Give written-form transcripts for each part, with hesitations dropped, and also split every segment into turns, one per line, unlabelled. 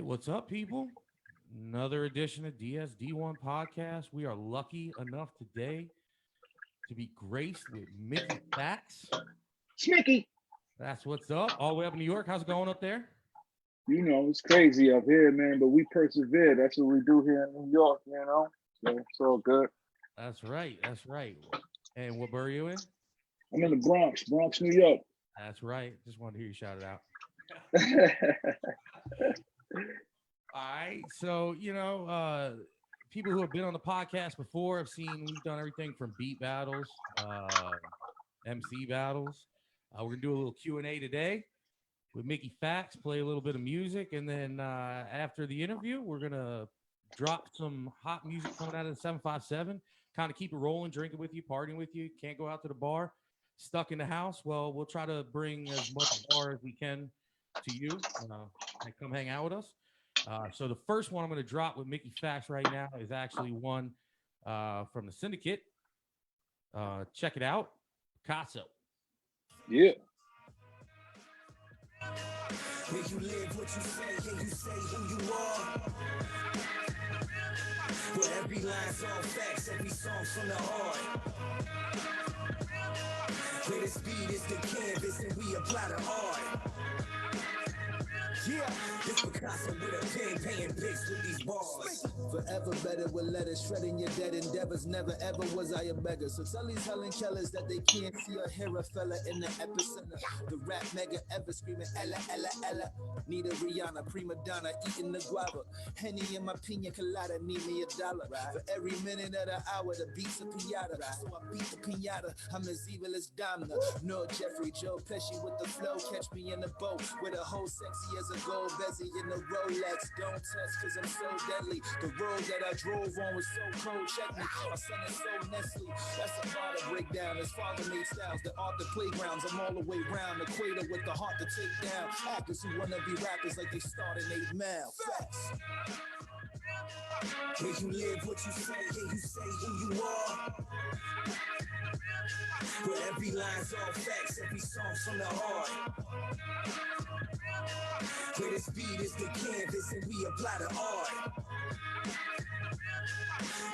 right, what's up, people? Another edition of DSD1 podcast. We are lucky enough today to be graced with Mickey Factz.
Smicky.
That's what's up. All the way up in New York. How's it going up there?
You know, it's crazy up here, man, but we persevere. That's what we do here in New York, you know? So it's all good.
That's right. That's right. And what borough are you in?
I'm in the Bronx, New York.
That's right. Just wanted to hear you shout it out. All right. So, people who have been on the podcast before have seen we've done everything from beat battles, MC battles. We're going to do a little Q&A today with Mickey Factz, play a little bit of music, and then after the interview, we're going to drop some hot music coming out of the 757, kind of keep it rolling, drinking with you, partying with you. Can't go out to the bar, stuck in the house. Well, we'll try to bring as much bar as we can to you and come hang out with us. So the first one I'm going to drop with Mickey Factz right now is actually one from the Syndicate. Check it out. Picasso.
Yeah.
Where you live, what you say, and you say who you are. Where every line's all facts, every song's from the heart. Where the speed is the canvas and we apply the art. Yeah, this Picasso with a pen, paying pics with these bars.
Forever better with letters, shredding your dead endeavors. Never ever was I a beggar. So tell these Helen Kellers that they can't see or hear a fella in the epicenter. The rap mega ever screaming Ella, Ella, Ella. Need a Rihanna, prima donna, eating the guava. Henny in my pina colada, need me $1. For every minute of the hour, the beat's a pinata. So I beat the pinata, I'm as evil as Domina. No Jeffrey, Joe Pesci with the flow. Catch me in the boat with a whole sexy as a gold bezzy in the Rolex. Don't test cause I'm so deadly. The road that I drove on was so cold. Check me, my son is so Nestle. That's a lot of breakdown. His father made styles, the art, the playgrounds. I'm all the way round. Equator with the heart to take down. Actors who wanna be rappers like they started 8 Mile. Facts.
Where you live, what you say, and you say who you are. Where every line's all facts, every song's from the heart. Where the speed is the canvas and we apply the art.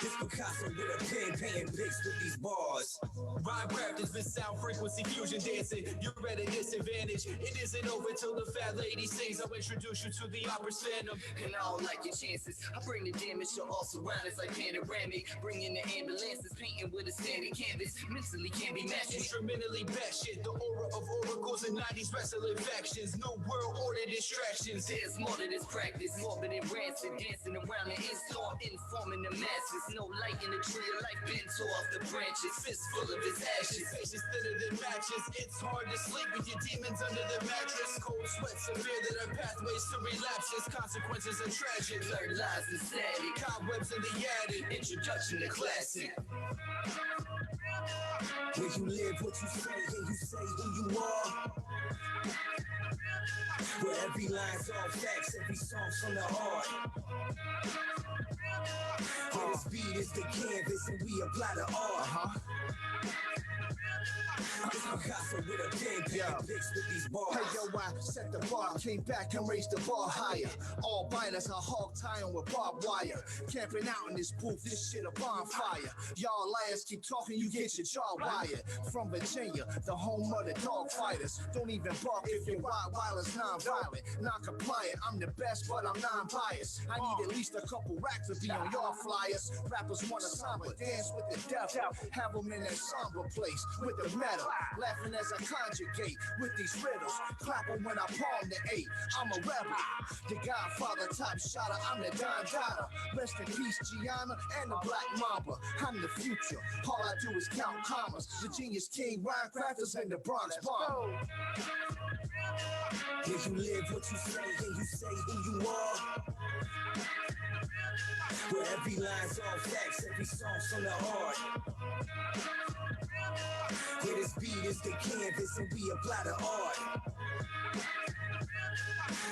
This Picasso with a pen, paying pics with these bars.
Rhyme crafters been sound frequency fusion dancing. You're at a disadvantage. It isn't over till the fat lady sings. I'll introduce you to the opera's phantom.
And I don't like your chances. I bring the damage, you're all surrounded like panoramic. Bringing the ambulances, painting with a standing canvas. Mentally can't be matched.
Instrumentally batshit. The aura of oracles and 90s wrestling factions. No world order distractions.
There's more to this practice. Morbid and rancid. Dancing around the instorm, informing the masses. No light in the tree of life, been tore off the branches. Fist full of his ashes.
Patience thinner than matches. It's hard to sleep with your demons under the mattress. Cold sweat severe that are pathways to relapses. Consequences are tragic.
Blurred lies and static.
Cobwebs in the attic.
Introduction to classic.
Where you live, what you say, and you say who you are. Where every line's all facts, every song's from the heart. Where the speed is the canvas and we apply the art. This Picasso with a pen, paying pics with these bars.
Hey yo, I set the bar, came back and raised the bar higher. All biters, a hog tying with barbed wire. Camping out in this booth, this shit a bonfire. Y'all liars keep talking, you get your jaw wired. From Virginia, the home of the dog fighters. Don't even bark if your wild is non-violent. Non-compliant, I'm the best, but I'm non-biased. I need at least a couple racks to be on y'all flyers. Rappers want a samba dance with the devil. Have them in that somber place with the metal. Laughing as I conjugate with these riddles. Clapping when I palm the 8. I'm a rebel. The Godfather, top shotter. I'm the Don Dada. Rest in peace, Gianna and the Black Mamba. I'm the future. All I do is count commas. The genius king, rhyme crafters in the Bronx bomb.
Where you live, what you say, and you say who you are. Where every line's all facts, every song's from the heart. Where the speed is the canvas and we apply the art.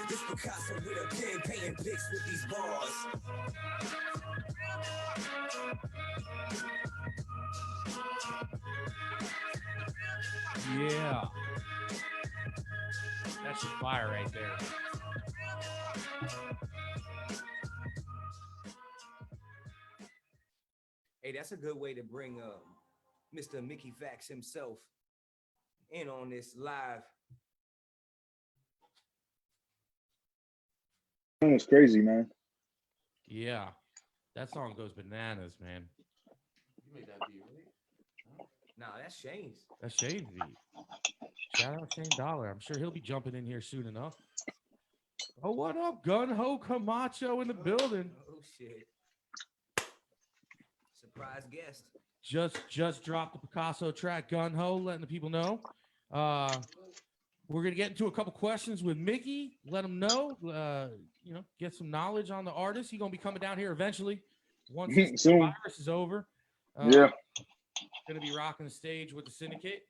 This Picasso with a pen, paying pics with these bars.
Yeah. That's your fire right there.
Hey, that's a good way to bring Mr. Mickey Factz himself in on this live.
It's crazy, man.
Yeah, that song goes bananas, man. You made that beat, right?
Nah, that's Shane's.
That's Shane's beat. Shout out Shane Dollar. I'm sure he'll be jumping in here soon enough. Oh, what up, Gun Ho Camacho in the building?
Oh shit! Surprise guest.
Just dropped the Picasso track, Gun Ho, letting the people know. We're gonna get into a couple questions with Mickey. Let him know. Get some knowledge on the artist. He's gonna be coming down here eventually once this
Soon.
virus is over.
Yeah,
Gonna be rocking the stage with the syndicate.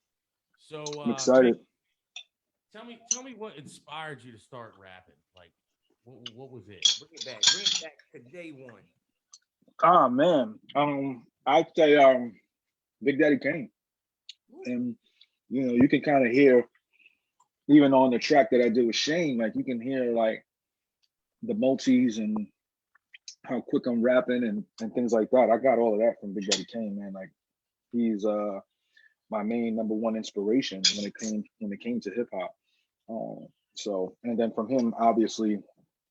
So
I'm excited.
Mickey, tell me what inspired you to start rapping. Like, what was it?
Bring it back. Bring it back to day one.
Ah man, I'd say Big Daddy Kane, and you can kind of hear even on the track that I did with Shane, like you can hear like the multis and how quick I'm rapping and things like that. I got all of that from Big Daddy Kane, man. Like he's my main number one inspiration when it came to hip hop. So and then from him, obviously,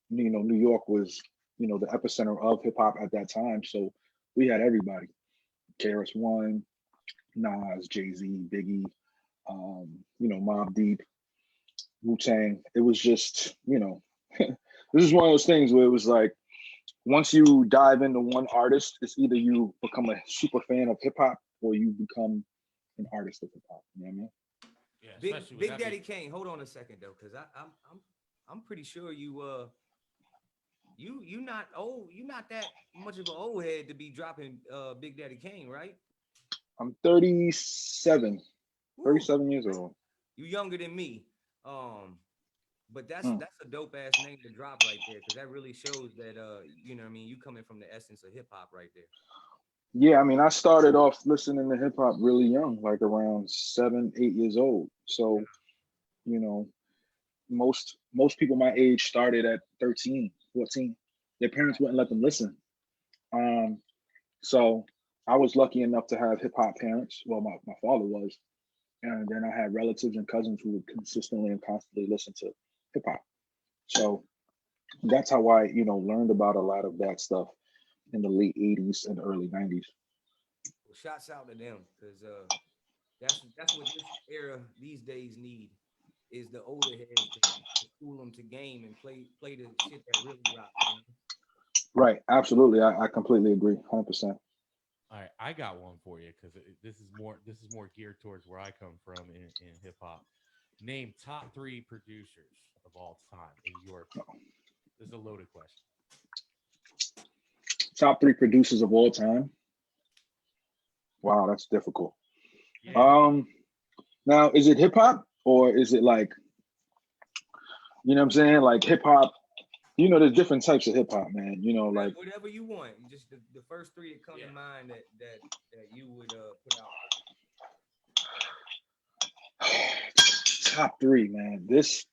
New York was the epicenter of hip hop at that time. So we had everybody: KRS-One, Nas, Jay-Z, Biggie, Mobb Deep, Wu-Tang. It was just this is one of those things where it was like once you dive into one artist, it's either you become a super fan of hip hop or you become an artist of hip hop. You know what I mean?
Yeah,
Big Daddy Kane. Hold on a second though, because I'm pretty sure you not old. You not that much of an old head to be dropping Big Daddy Kane, right?
I'm 37 years old.
You younger than me. But that's a dope ass name to drop right there, because that really shows that you coming from the essence of hip hop right there.
Yeah, I mean, I started off listening to hip hop really young, like around 7, 8 years old. So, most people my age started at 13, 14. Their parents wouldn't let them listen. So I was lucky enough to have hip hop parents. Well, my father was, and then I had relatives and cousins who would consistently and constantly listen to hip hop. So that's how I, learned about a lot of that stuff in the late 80s and early 90s.
Well, shouts out to them, because that's what this era these days need, is the older heads to school them to game and play the shit that really rock.
Right, absolutely. I completely agree, 100%.
All right, I got one for you because this is more geared towards where I come from in hip hop. Name top 3 producers of all time in your opinion. This is a loaded question.
Top 3 producers of all time. Wow, that's difficult.
Yeah.
Now, is it hip hop or is it like, what I'm saying? Like hip hop, there's different types of hip hop, man. Like
whatever you want. Just the first 3 that come to mind that you would put out.
Top 3, man. This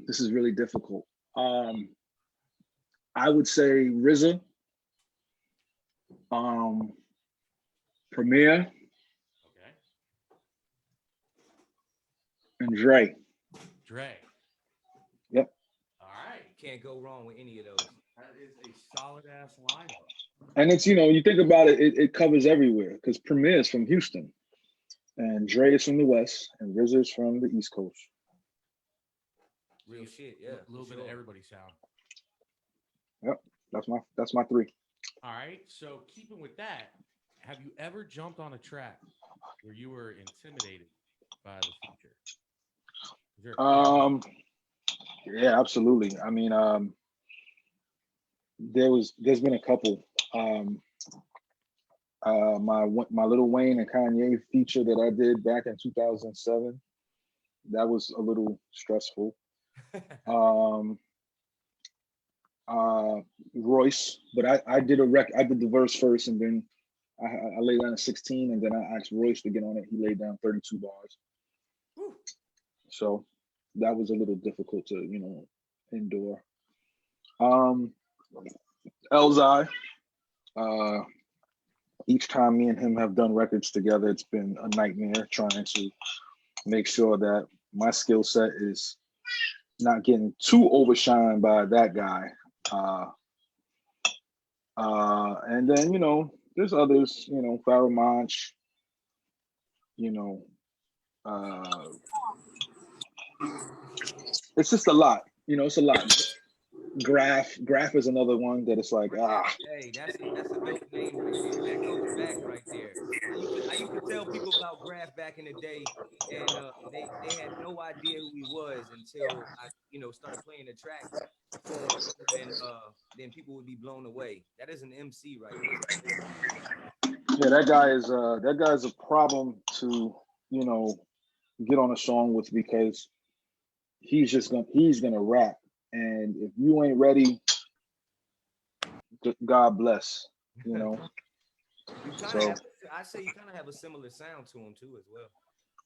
is really difficult. I would say RZA, Premier,
Okay.
and Dre. Yep.
All right.
Can't go wrong with any of those.
That is a solid ass lineup.
And it's, you think about it, it covers everywhere because Premier is from Houston and Dre is from the West and RZA is from the East Coast.
Real shit, yeah.
A little bit of everybody's sound.
Yep. That's my 3.
All right. So keeping with that, have you ever jumped on a track where you were intimidated by the feature?
Yeah, absolutely. I mean, there's been a couple. My Lil Wayne and Kanye feature that I did back in 2007, that was a little stressful. Royce, but I did I did the verse first, and then I laid down a 16, and then I asked Royce to get on it. He laid down 32 bars.
Whew.
So that was a little difficult to endure. Elzai, each time me and him have done records together, it's been a nightmare trying to make sure that my skill set is not getting too overshined by that guy. And then, there's others, Pharaoh Monch, you know, uh, it's just a lot, it's a lot. Graph is another one that it's like,
Hey, that's a dope name right there. That goes back right there. I used to tell people about Graph back in the day, and they had no idea who he was until I started playing the tracks for him, and then people would be blown away. That is an MC right there.
Yeah, that guy's a problem to, get on a song with, because he's gonna rap, and if you ain't ready, God bless, So
I say you kind of have a similar sound to him too, as well.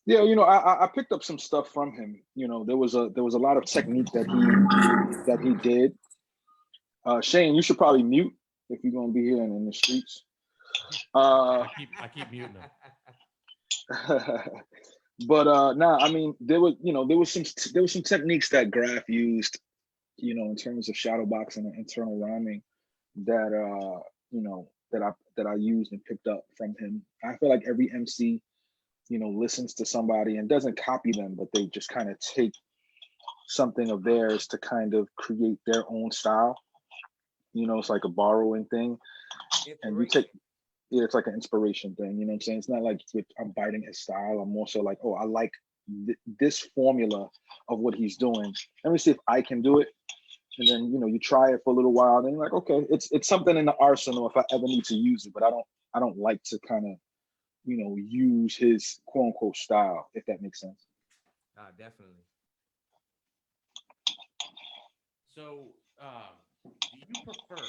yeah, I picked up some stuff from him. There was a lot of technique that he did. Shane, you should probably mute if you're gonna be here in the streets.
I keep muting them.
But I mean, there was some techniques that Graph used, in terms of shadow boxing and internal rhyming that that I used and picked up from him. I feel like every MC, listens to somebody and doesn't copy them, but they just kind of take something of theirs to kind of create their own style. It's like a borrowing thing, and you take. Yeah, it's like an inspiration thing. You know what I'm saying? It's not like I'm biting his style. I'm more so like, oh, I like this formula of what he's doing. Let me see if I can do it. And then, you try it for a little while. And then you're like, okay, it's something in the arsenal if I ever need to use it. But I don't like to kind of, use his quote unquote style, if that makes sense.
Definitely.
So, do you prefer?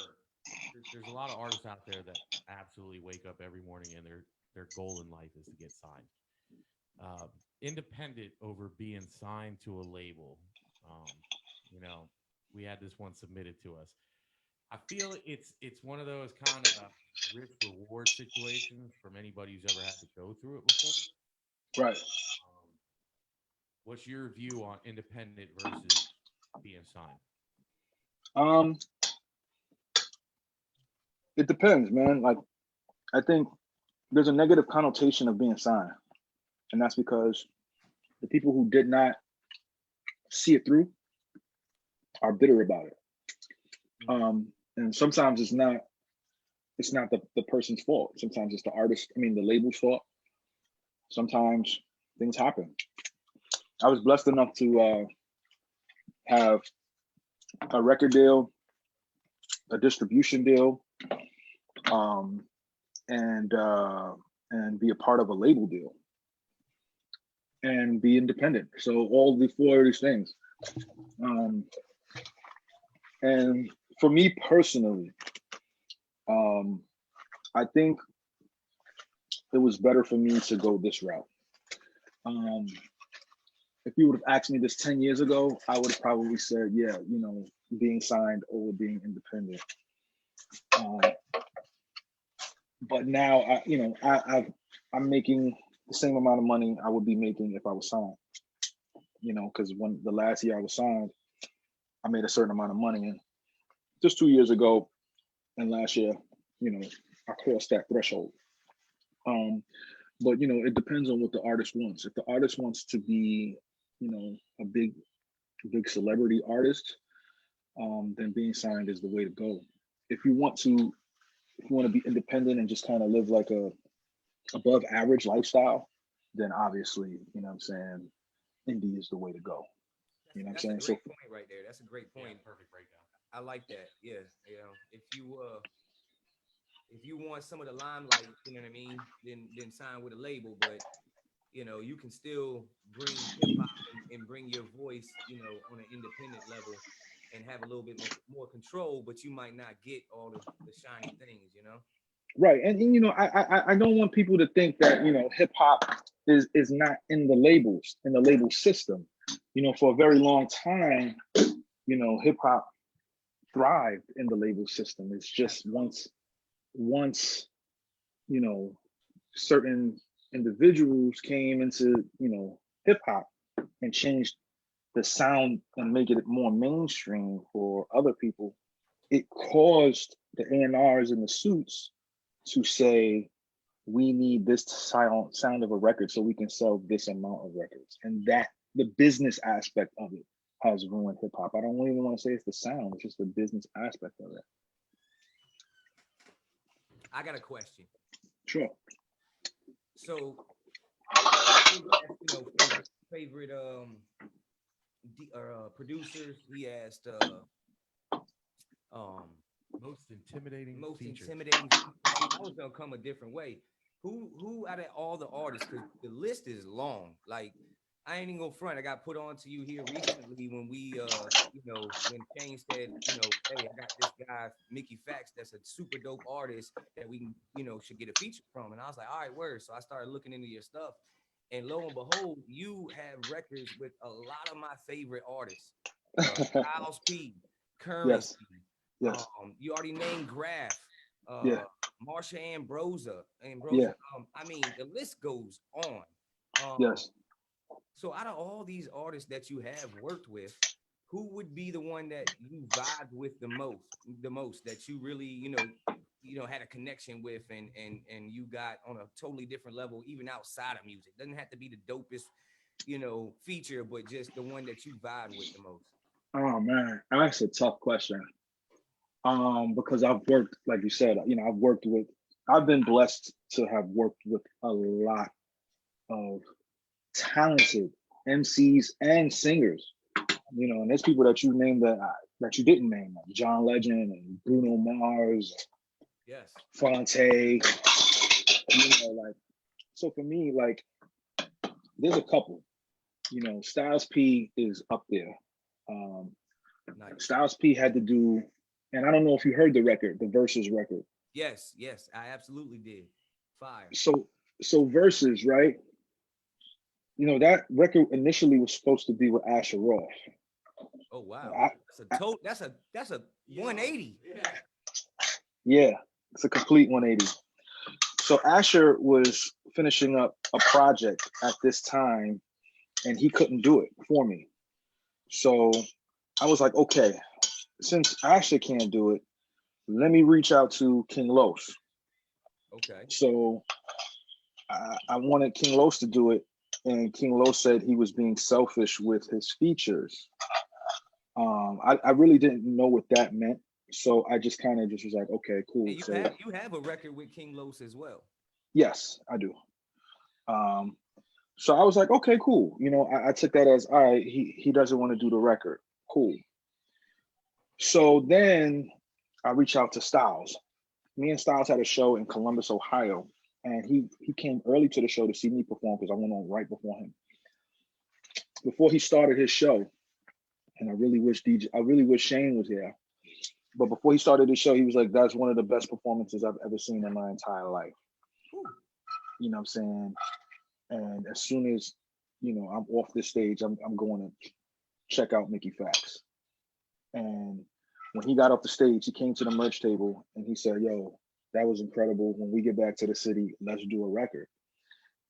There's a lot of artists out there that absolutely wake up every morning and their goal in life is to get signed. Independent over being signed to a label. We had this one submitted to us. I feel it's one of those kind of risk reward situations from anybody who's ever had to go through it before.
Right.
What's your view on independent versus being
signed? It depends, man. Like, I think there's a negative connotation of being signed, and that's because the people who did not see it through are bitter about it. And sometimes it's not the person's fault. Sometimes it's the label's fault. Sometimes things happen. I was blessed enough to have a record deal, a distribution deal, and be a part of a label deal and be independent. So all the four of these things. And for me personally, I think it was better for me to go this route. If you would have asked me this 10 years ago, I would have probably said, yeah, being signed over being independent. But now, I'm making the same amount of money I would be making if I was signed. Because when the last year I was signed, I made a certain amount of money, and just 2 years ago and last year, I crossed that threshold. But it depends on what the artist wants. If the artist wants to be, a big celebrity artist, then being signed is the way to go. If you want to be independent and just kind of live like a above average lifestyle, then obviously, indie is the way to go.
That's a great point right there. That's a great point.
Yeah, perfect breakdown.
I like that. Yeah, if you want some of the limelight, you know what I mean, then sign with a label. But you can still bring hip hop and bring your voice, on an independent level, and have a little bit more control. But you might not get all the shiny things,
Right, and I don't want people to think that hip hop is not in the label system. For a very long time, hip hop thrived in the label system. It's just once you know, certain individuals came into, hip hop and changed the sound and make it more mainstream for other people, it caused the A&Rs and the suits to say, we need this sound of a record so we can sell this amount of records. And that the business aspect of it has ruined hip hop. I don't even want to say it's the sound, it's just the business aspect of it.
I got a question.
Sure.
So, favorite producers. He asked
most intimidating features.
I was gonna come a different way. Who out of all the artists? Because the list is long. Like, I ain't even gonna front. I got put on to you here recently when we when Shane said, hey, I got this guy Mickey Factz that's a super dope artist that we should get a feature from. And I was like, all right, word. So I started looking into your stuff, and lo and behold, you have records with a lot of my favorite artists. Styles P, Currency.
Yes.
You already named Graf.
Yeah.
Marsha Ambrosia.
Yeah.
I mean, the list goes on.
Yes.
So out of all these artists that you have worked with, who would be the one that you vibed with the most that you really, had a connection with and you got on a totally different level, even outside of music? Doesn't have to be the dopest, feature, but just the one that you vibe with the most.
Oh man, that's a tough question. Because I've worked, like you said, I've been blessed to have worked with a lot of talented MCs and singers, and there's people that you named that you didn't name, like John Legend and Bruno Mars,
yes,
Fonte, so for me, like, there's a couple, Styles P is up there.
Nice.
Styles P had to do, and I don't know if you heard the record, the Versus record.
Yes, I absolutely did. Fire.
So Versus, right? That record initially was supposed to be with Asher Roth.
Oh wow, that's a 180.
Yeah, it's a complete 180. So Asher was finishing up a project at this time, and he couldn't do it for me. So I was like, okay, since Asher can't do it, let me reach out to King Los.
Okay.
So I wanted King Los to do it, and King Los said he was being selfish with his features. I really didn't know what that meant, so I just kind of just was like, okay, cool.
And you have a record with King Los as well.
Yes, I do. So I was like, okay, cool. I took that as, all right, he doesn't want to do the record. Cool. So then I reached out to Styles. Me and Styles had a show in Columbus, Ohio, and he came early to the show to see me perform because I went on right before him. Before he started his show, and I really wish Shane was here. But before he started his show, he was like, that's one of the best performances I've ever seen in my entire life. You know what I'm saying? And as soon as, I'm off this stage, I'm going to check out Mickey Factz. And when he got off the stage, he came to the merch table and he said, yo, that was incredible. When we get back to the city, let's do a record.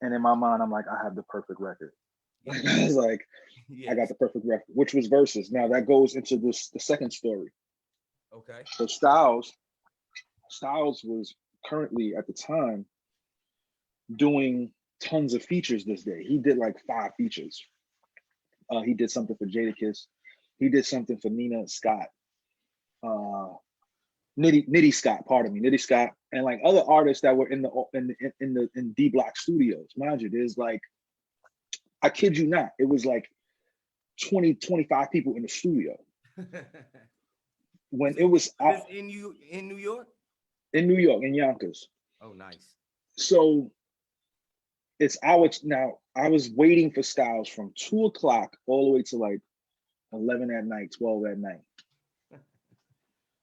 And in my mind, I'm like, I have the perfect record. I was like, yes. I got the perfect record, which was Versus. Now that goes into the second story.
Okay.
So Styles was currently at the time doing tons of features this day. He did like 5 features. He did something for Jadakiss. He did something for Nina Scott. Nitty Scott, and like other artists that were in D Block Studios. Mind you, there's like, I kid you not, it was like 20, 25 people in the studio. When it was
in New York?
In New York, in Yonkers.
Oh, nice.
So it's now I was waiting for Styles from 2 o'clock all the way to like 11 at night, 12 at night.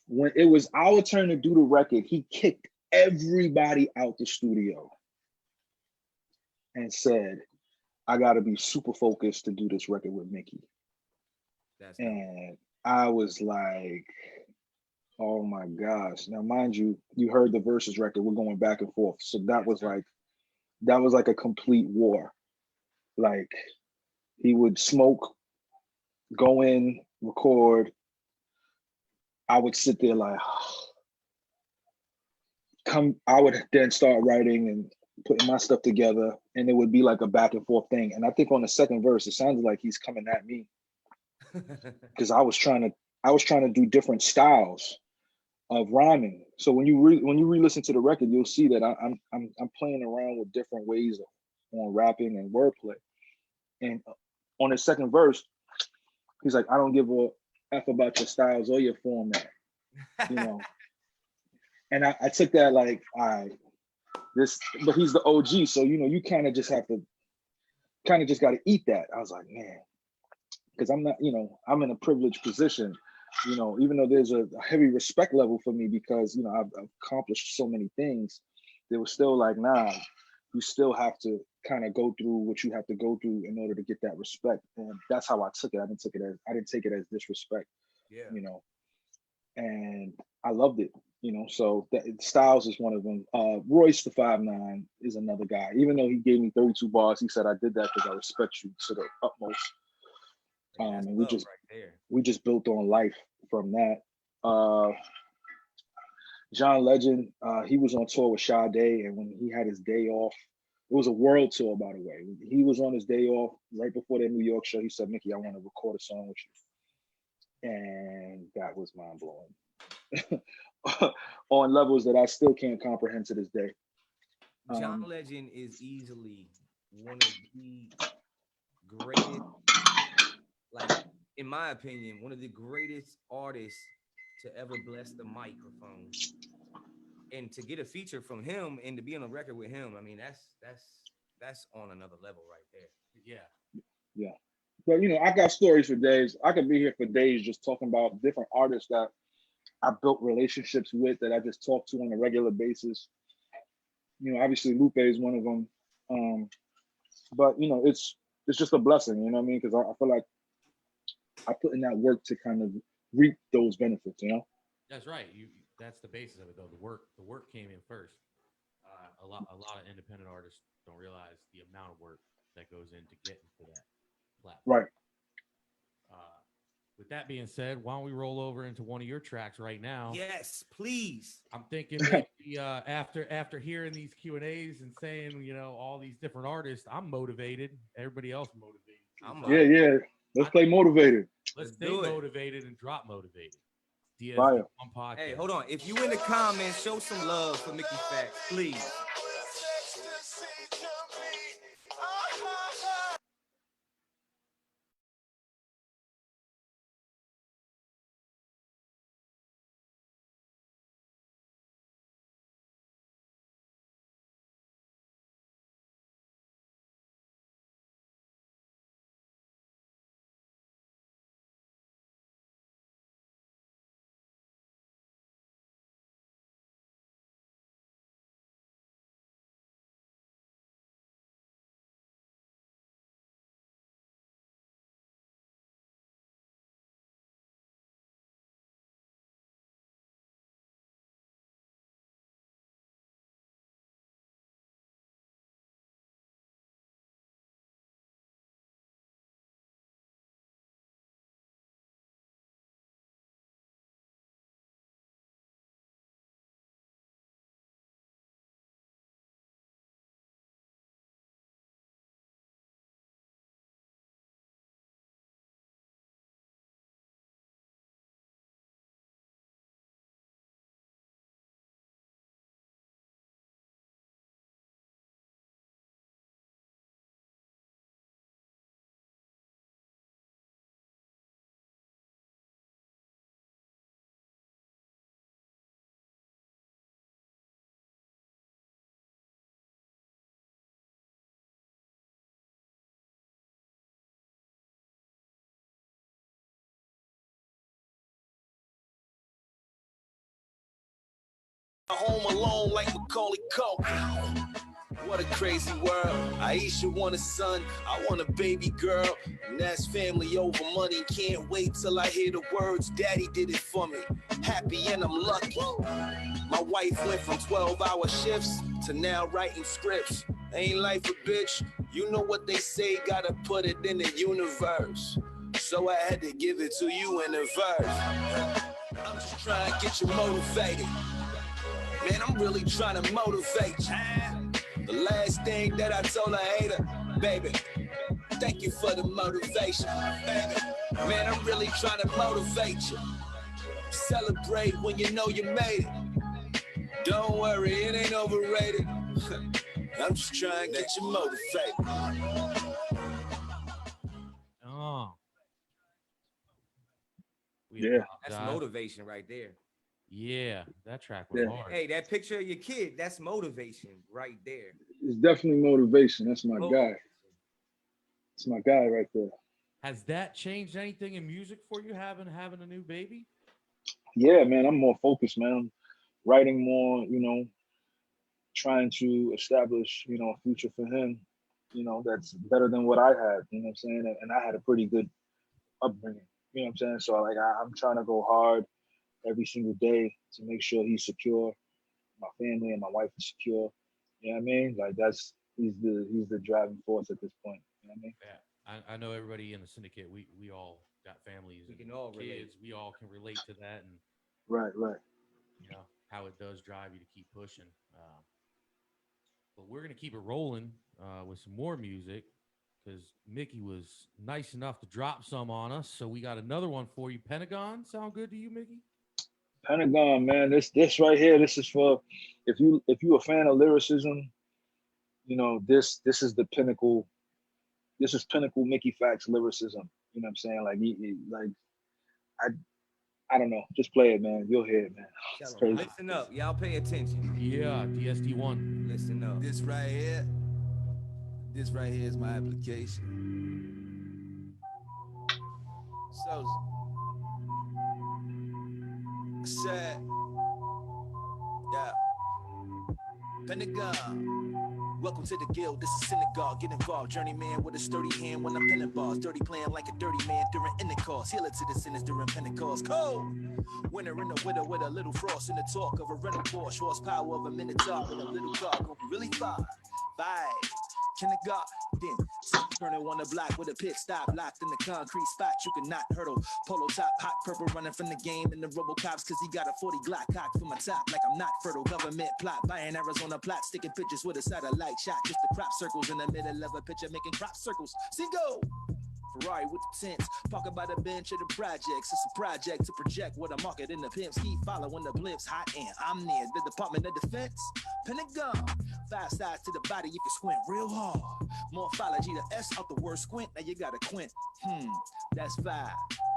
When it was our turn to do the record, he kicked everybody out the studio and said, I got to be super focused to do this record with Mickey. And I was like, Oh my gosh. Now, mind you, you heard the verses record. We're going back and forth. So that was like a complete war. Like he would smoke, go in, record. I would sit there like I would then start writing and putting my stuff together, and it would be like a back and forth thing. And I think on the second verse, it sounded like he's coming at me because I was trying to do different styles of rhyming. So when you re-listen to the record, you'll see that I'm playing around with different ways on rapping and wordplay. And on the second verse, he's like, I don't give a F about your styles or your format, you know. And I took that like, all right, but he's the OG, so you know, you kind of just got to eat that. I was like, man, because I'm not, you know, I'm in a privileged position, you know, even though there's a heavy respect level for me because, you know, I've accomplished so many things, there was still like, nah, you still have to kind of go through what you have to go through in order to get that respect. And that's how I took it. I didn't take it as disrespect, you know, and I loved it, you know. So Styles is one of them. Royce the 5'9" is another guy. Even though he gave me 32 bars, he said I did that because I respect you to the utmost. And we just built on life from that. John Legend, he was on tour with Sade, and when he had his day off, it was a world tour, by the way. He was on his day off right before that New York show. He said, Mickey, I want to record a song with you. And that was mind blowing on levels that I still can't comprehend to this day.
John Legend is easily one of the greatest, like in my opinion, one of the greatest artists to ever bless the microphone. And to get a feature from him and to be on a record with him, I mean, that's on another level right there.
Yeah. But you know, I got stories for days. I could be here for days just talking about different artists that I built relationships with, that I just talk to on a regular basis. You know, obviously Lupe is one of them. But you know, it's just a blessing, you know what I mean? Because I feel like I put in that work to kind of reap those benefits, you know?
That's right. That's the basis of it, though. The work came in first. A lot of independent artists don't realize the amount of work that goes into getting to that platform.
Right.
With that being said, why don't we roll over into one of your tracks right now?
Yes, please.
I'm thinking maybe after hearing these Q&As and saying, you know, all these different artists, I'm motivated. Everybody else motivated.
Yeah. Let's play motivated.
Let's stay motivated and drop motivated.
DSD1
podcast.
Hey, hold on. If you in the comments, show some love for Mickey Factz, please.
Home alone like Macaulay Culkin. What a crazy world. Aisha want a son, I want a baby girl. And that's family over money. Can't wait till I hear the words, Daddy did it for me. Happy and I'm lucky. My wife went from 12-hour shifts to now writing scripts. Ain't life a bitch? You know what they say, gotta put it in the universe. So I had to give it to you in a verse. I'm just trying to get you motivated. Man, I'm really trying to motivate you. The last thing that I told a hater, baby, thank you for the motivation, baby. Man, I'm really trying to motivate you. Celebrate when you know you made it. Don't worry, it ain't overrated. I'm just trying to get you motivated.
Oh.
Yeah.
That's motivation right there.
Yeah, that track was hard.
Hey, that picture of your kid, that's motivation right there.
It's definitely motivation. That's my guy. It's my guy right there.
Has that changed anything in music for you, having a new baby?
Yeah, man, I'm more focused, man. I'm writing more, trying to establish, a future for him, that's better than what I had, you know what I'm saying? And I had a pretty good upbringing, you know what I'm saying? So like I'm trying to go hard every single day to make sure he's secure, my family and my wife is secure. You know what I mean? Like he's the driving force at this point. You know what I mean?
Yeah. I know everybody in the syndicate, we all got families and
can all
kids.
relate.
We all can relate to that, and
Right.
you know how it does drive you to keep pushing. But we're gonna keep it rolling with some more music because Mickey was nice enough to drop some on us. So we got another one for you. Pentagon, sound good to you, Mickey?
Pentagon, man, this right here, this is for if you a fan of lyricism, this is the pinnacle. This is pinnacle Mickey Factz lyricism. You know what I'm saying? Like I don't know. Just play it, man. You'll hear it, man. It's crazy.
Listen up, y'all pay attention.
Yeah, DSD1.
Listen up.
This right here is my application. So sad. Yeah. Pentagon. Welcome to the guild, this is synagogue, get involved. Journeyman with a sturdy hand when I'm penning balls. Dirty playing like a dirty man during Pentecost. Healer to the sinners during Pentecost. Cold! Winter in the widow with a little frost in the talk of a rental Porsche. Horsepower of a Minotaur in a little car. Gonna be really far. Vibe. Kindergarten. Turning on the block with a pit stop. Locked in the concrete spot, you cannot hurdle. Polo top, hot purple running from the game in the Robocops. Cause he got a 40 Glock cocked for my top. Like I'm not fertile. Government plot. Buying Arizona plot. Sticking pictures with a satellite shot. Just the crop circles in the middle of a picture. Making crop circles. See go! Ferrari with the tents, parking by the bench of the projects. It's a project to project what I market in the pimps. Keep following the blimps, hot and I'm near the Department of Defense. Pentagon, 5 sides to the body if you squint real hard. Morphology, the S out the word squint, now you gotta quint. That's 5,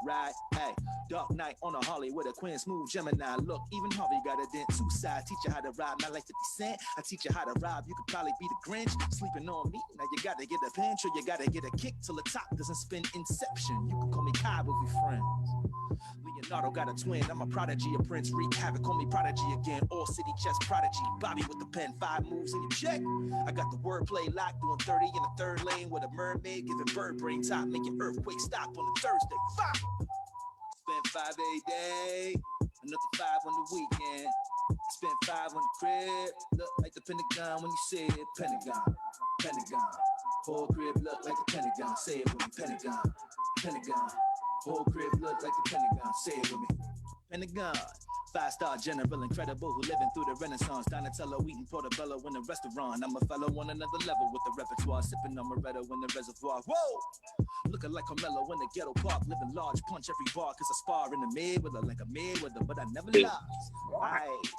right? Hey, Dark Knight on a Harley with a Quinn, smooth Gemini. Look, even Harvey got a dent. 2 sides, teach you how to ride, not like 50 Cent. I teach you how to rob, you could probably be the Grinch. Sleeping on me, now you gotta get a pinch or you gotta get a kick till the top doesn't spin Inception. You can call me Kai, we'll be friends. Leonardo got a twin, I'm a prodigy, a prince, wreak havoc, call me prodigy again. All city chess prodigy, Bobby with the pen, 5 moves in your check. I got the wordplay locked, doing 30 in the third lane with a mermaid, giving bird brain top, making earthquake stop on a Thursday. 5. Spent 5 a day, another 5 on the weekend. Spent 5 on the crib, look like the Pentagon when you say it, Pentagon, Pentagon. Whole crib look like the Pentagon, say it with me, Pentagon, Pentagon. Whole crib look like the Pentagon, say it with me, Pentagon. 5-star general, incredible, who living through the Renaissance. Donatello eating portobello in a restaurant. I'm a fellow on another level with the repertoire, sipping on Moretto in the reservoir. Whoa! Looking like Carmelo in the ghetto park, living large, punch every bar, cause I spar in the mid with her like a Mayweather, but I never lost. Right.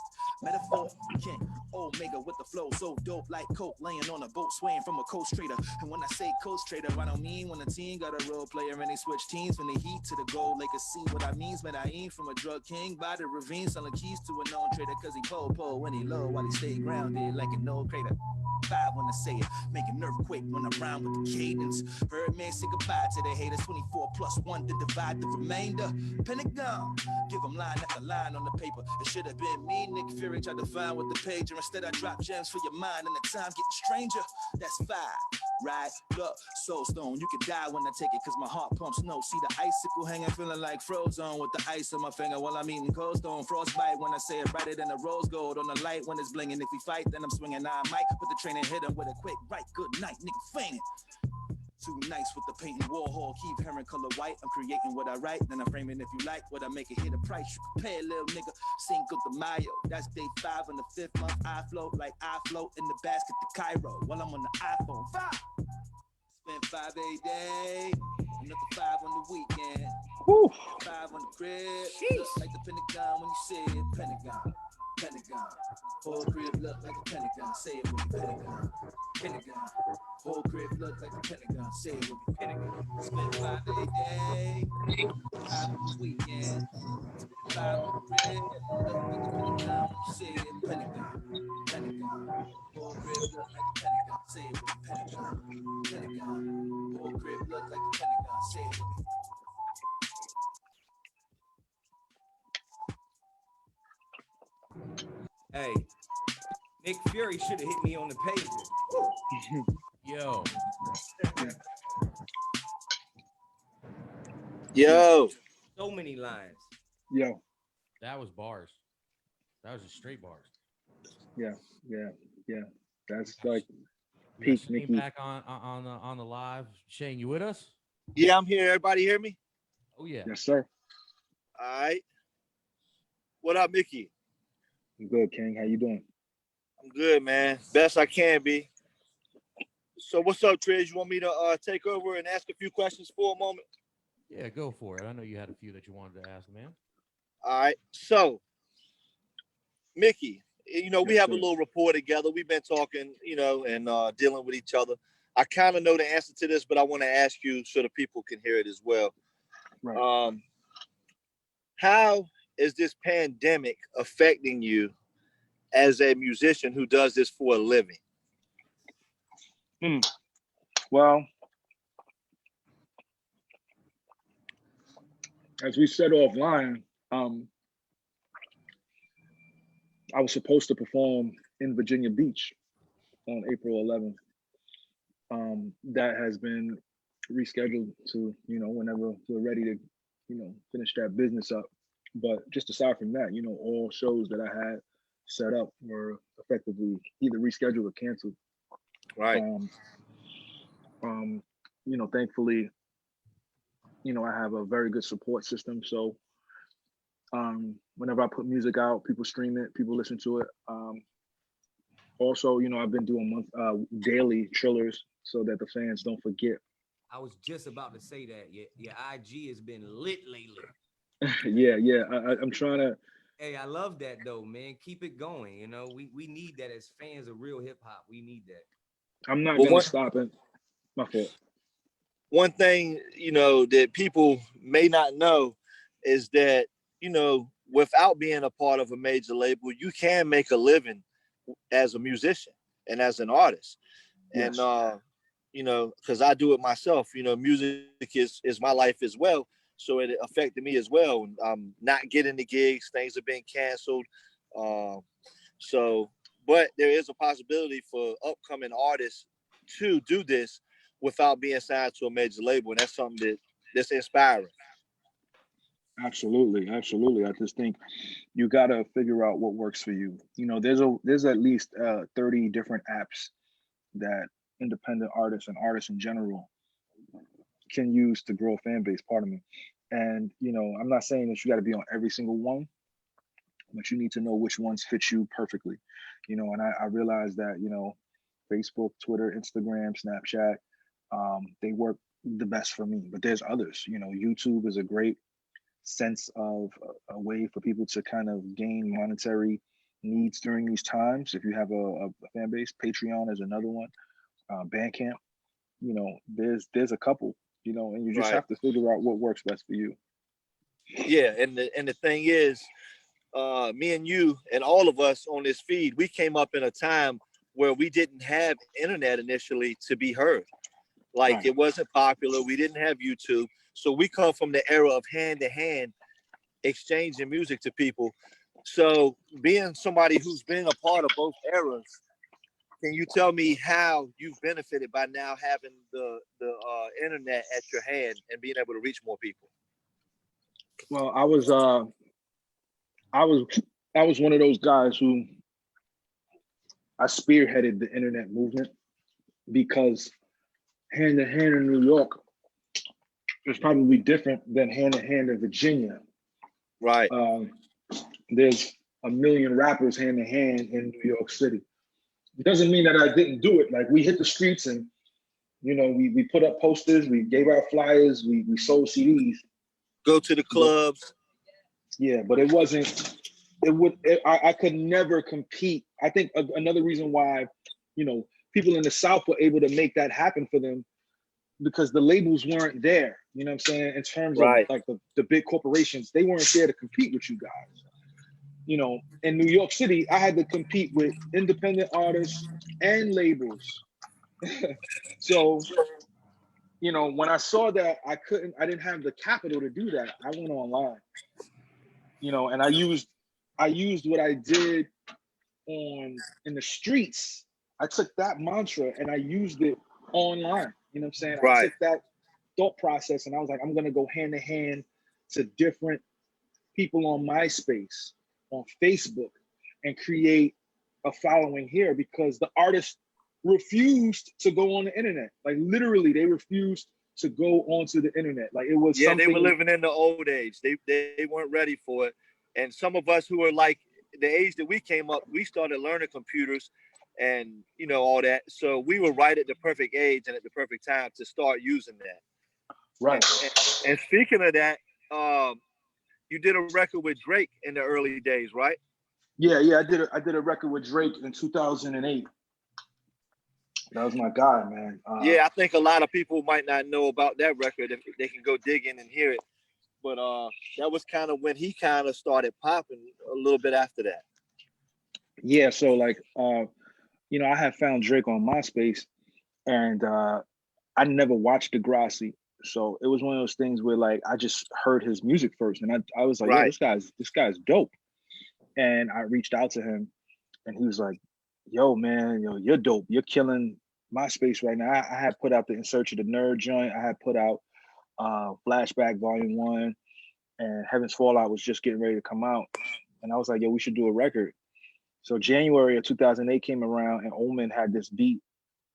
Metaphor, King, Omega with the flow so dope like coke, laying on a boat swaying from a coast trader. And when I say coast trader, I don't mean when a team got a role player and they switch teams when they heat to the goal. Like a see what I means, man, I ain't from a drug king by the ravine, selling keys to a known trader cause he po when he low while he stay grounded like an old crater. 5 when I say it. Make an earthquake when I rhyme with the cadence. Birdman, say goodbye to the haters. 24 plus 1 to divide the remainder. Pentagon, give them line after line on the paper. It should have been me, Nick Fury, tried to find with the pager. Instead, I drop gems for your mind, and the time getting stranger. That's 5. Right, look, soul stone. You can die when I take it, cause my heart pumps no. See the icicle hanging, feeling like Frozone with the ice on my finger while I'm eating cold stone. Frostbite when I say it, brighter than a rose gold on the light when it's blinging. If we fight, then I'm swinging. I might put the train and hit him with a quick right. Good night, nigga, fainting. Too nice with the painting Warhol, keep herring color white. I'm creating what I write, then I'm framing if you like. What I make it hit a price, you can pay a little nigga. Cinco de Mayo, that's day 5 in the 5th month. I float like I float in the basket to Cairo while I'm on the iPhone 5. Spend 5 a day, another 5 on the weekend.
Whew.
5 on the crib, look like the Pentagon when you say it. Pentagon, Pentagon. Whole crib look like a Pentagon. Say it with me, Pentagon, Pentagon. Whole crib look like a Pentagon. Say it with me, Pentagon. Spend 5 a day, 5 on the weekend. 5 on the crib, look like a Pentagon when you say it. Pentagon, Pentagon. Whole crib look like a Pentagon. Say it with me, Pentagon, Pentagon. Whole crib look like a Pentagon. Say it with me.
Hey, Nick Fury should have hit me on the pager.
Yo,
Yo,
So many lines.
Yo,
that was bars. That was just straight bars.
yeah. That's like
We got
peak
Shane
Mickey.
back on the live. Shane, you with us?
yeah, I'm here. Everybody hear me?
Oh yeah.
Yes, sir.
All right. What up, Mickey?
I'm good, King. How you doing?
I'm good, man. Best I can be. So what's up, Triz? You want me to take over and ask a few questions for a moment?
Yeah, go for it. I know you had a few that you wanted to ask, man.
All right. So, Mickey, we
Yes,
have a
sir.
little rapport together. We've been talking, and dealing with each other. I kind of know the answer to this, but I want to ask you so the people can hear it as well.
Right.
How is this pandemic affecting you as a musician who does this for a living?
Well, as we said offline, I was supposed to perform in Virginia Beach on April 11th. That has been rescheduled to, whenever we're ready to, finish that business up. But just aside from that, all shows that I had set up were effectively either rescheduled or canceled.
Right.
Thankfully, I have a very good support system. So whenever I put music out, people stream it, people listen to it. Also, I've been doing daily trillers so that the fans don't forget.
I was just about to say that. Your IG has been lit lately.
Yeah. I'm trying to.
Hey, I love that though, man. Keep it going. We need that as fans of real hip hop. We need that.
I'm not gonna stop it. My fault.
One thing, that people may not know is that, without being a part of a major label, you can make a living as a musician and as an artist.
Yes.
And, because I do it myself, music is my life as well. So it affected me as well. I'm not getting the gigs. Things have been canceled. But there is a possibility for upcoming artists to do this without being signed to a major label. And that's something that's inspiring.
Absolutely. I just think you got to figure out what works for you. There's at least 30 different apps that independent artists and artists in general can use to grow a fan base, pardon me. And, I'm not saying that you got to be on every single one, but you need to know which ones fit you perfectly. And I realize that, Facebook, Twitter, Instagram, Snapchat, they work the best for me, but there's others. YouTube is a great sense of a way for people to kind of gain monetary needs during these times. If you have a fan base, Patreon is another one. Bandcamp, there's a couple, and you just
Right.
have to figure out what works best for you.
Yeah, and the thing is, me and you and all of us on this feed, we came up in a time where we didn't have internet initially to be heard. Like
Right.
it wasn't popular. We didn't have YouTube. So we come from the era of hand to hand exchanging music to people. So being somebody who's been a part of both eras, can you tell me how you've benefited by now having the internet at your hand and being able to reach more people?
Well, I was one of those guys who I spearheaded the internet movement because hand to hand in New York is probably different than hand to hand in Virginia.
Right.
There's a million rappers hand to hand in New York City. It doesn't mean that I didn't do it. Like we hit the streets and, you know, we put up posters, we gave out flyers, we sold CDs.
Go to the clubs.
Yeah, but it wasn't, I could never compete. I think another reason why, you know, people in the South were able to make that happen for them because the labels weren't there, you know what I'm saying? In terms of like the big corporations, they weren't there to compete with you guys. You know, in New York City, I had to compete with independent artists and labels. So, you know, when I saw that I didn't have the capital to do that, I went online. You know, and I used what I did in the streets. I took that mantra and I used it online. You know what I'm saying?
Right.
I took that thought process and I was like, I'm gonna go hand to hand to different people on MySpace, on Facebook, and create a following here because the artists refused to go on the internet. Like literally, they refused to go onto the internet. Like it was something.
They were living in the old age. They weren't ready for it. And some of us who were like the age that we came up, we started learning computers and, you know, all that. So we were right at the perfect age and at the perfect time to start using that.
Right.
And speaking of that, you did a record with Drake in the early days, right?
Yeah, I did a record with Drake in 2008. That was my guy, man.
Yeah, I think a lot of people might not know about that record. If they can go dig in and hear it. But that was kind of when he kind of started popping a little bit after that.
Yeah, so like, you know, I had found Drake on MySpace, and I never watched Degrassi, so it was one of those things where like I just heard his music first, and I was like, yo, this guy's dope, and I reached out to him, and he was like, yo, man, you're dope, you're killing MySpace right now. I had put out the In Search of the Nerd joint, I had put out Flashback Volume 1, and Heaven's Fallout was just getting ready to come out. And I was like, yo, we should do a record. So January of 2008 came around and Omen had this beat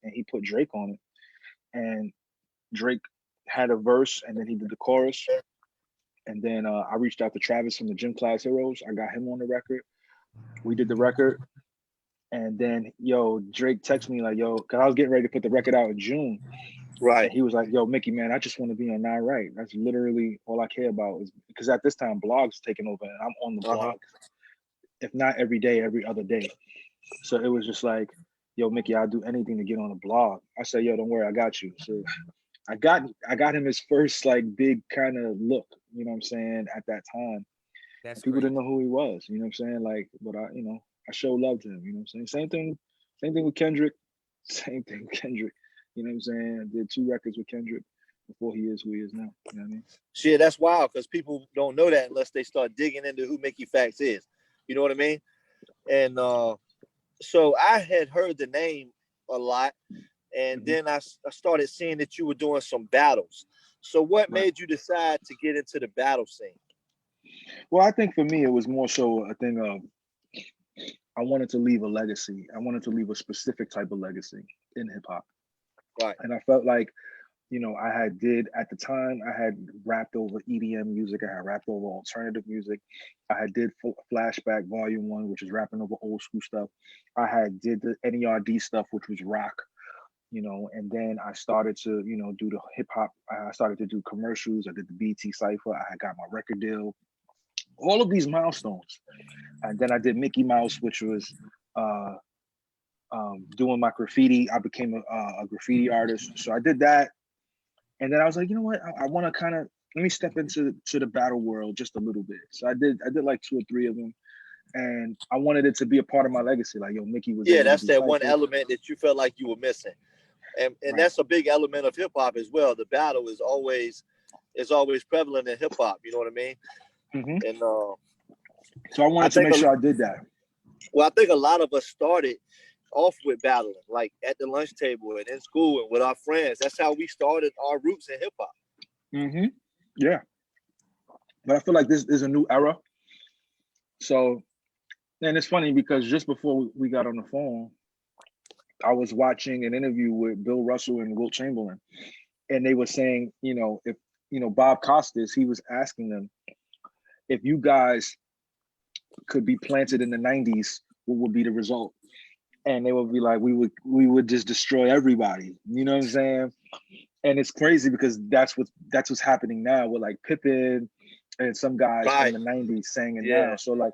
and he put Drake on it. And Drake had a verse and then he did the chorus. And then I reached out to Travis from the Gym Class Heroes. I got him on the record. We did the record. And then, Drake texted me like, because I was getting ready to put the record out in June.
Right.
And he was like, yo, Mickey, man, I just want to be on Not Right. That's literally all I care about. Is because at this time, blogs taking over and I'm on the blog. If not every day, every other day. So it was just like, yo, Mickey, I'll do anything to get on a blog. I said, yo, don't worry, I got you. So I got him his first like big kind of look, you know what I'm saying, at that time. People didn't know who he was, you know what I'm saying? Like, but I showed love to him, you know what I'm saying? Same thing with Kendrick. You know what I'm saying? I did 2 records with Kendrick before he is who he is now. You know what I mean?
Shit, that's wild because people don't know that unless they start digging into who Mickey Factz is. You know what I mean? And so I had heard the name a lot, and then I started seeing that you were doing some battles. So what made you decide to get into the battle scene?
Well, I think for me, it was more so a thing of I wanted to leave a legacy. I wanted to leave a specific type of legacy in hip hop.
Right.
And I felt like, at the time, I had rapped over EDM music. I had rapped over alternative music. I had did Flashback Volume 1, which is rapping over old school stuff. I had did the NERD stuff, which was rock, and then I started to, do the hip hop. I started to do commercials. I did the BT Cypher. I had got my record deal. All of these milestones. And then I did Mickey Mouse, which was doing my graffiti. I became a graffiti artist. So I did that. And then I was like, you know what? I want to let me step into the battle world just a little bit. So I did like 2 or 3 of them. And I wanted it to be a part of my legacy. Like, yo, Mickey was.
Yeah,
able to
that's
do
that
fight
one
this.
element that you felt like you were missing. And
Right.
that's a big element of hip hop as well. The battle is always prevalent in hip hop. You know what I mean?
Mhm.
And
So I wanted to make sure I did that.
well, I think a lot of us started off with battling, like at the lunch table and in school and with our friends. That's how we started our roots in hip hop.
Mm-hmm. Yeah. But I feel like this is a new era. So, and it's funny because just before we got on the phone, I was watching an interview with Bill Russell and Wilt Chamberlain, and they were saying, you know, if, you know, Bob Costas, he was asking them, if you guys could be planted in the 90s, what would be the result? And they would be like, we would just destroy everybody. You know what I'm saying? And it's crazy because that's what's happening now with like Pippen and some guys
Right.
from the 90s saying it
Yeah.
now. So like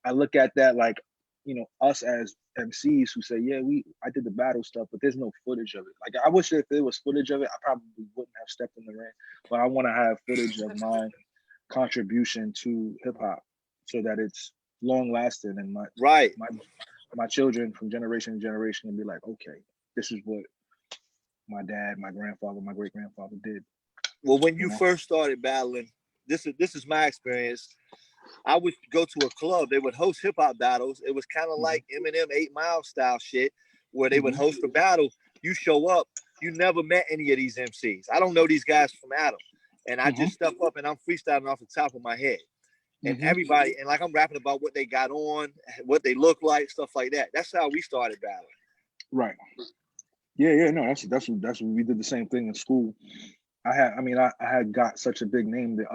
I look at that like, you know, us as MCs who say, yeah, I did the battle stuff, but there's no footage of it. Like I wish if there was footage of it, I probably wouldn't have stepped in the ring. But I want to have footage of my contribution to hip hop so that it's long lasting and my children from generation to generation and be like, okay, this is what my dad, my grandfather, my great grandfather did.
Well, when you first started battling, this is my experience. I would go to a club. They would host hip hop battles. It was kind of like Eminem 8 Mile style shit, where they would host a battle. You show up. You never met any of these MCs. I don't know these guys from Adam, and I just step up and I'm freestyling off the top of my head. And everybody, and like I'm rapping about what they got on, what they look like, stuff like that. That's how we started battling.
Right. Yeah. No, that's what we did the same thing in school. I had got such a big name that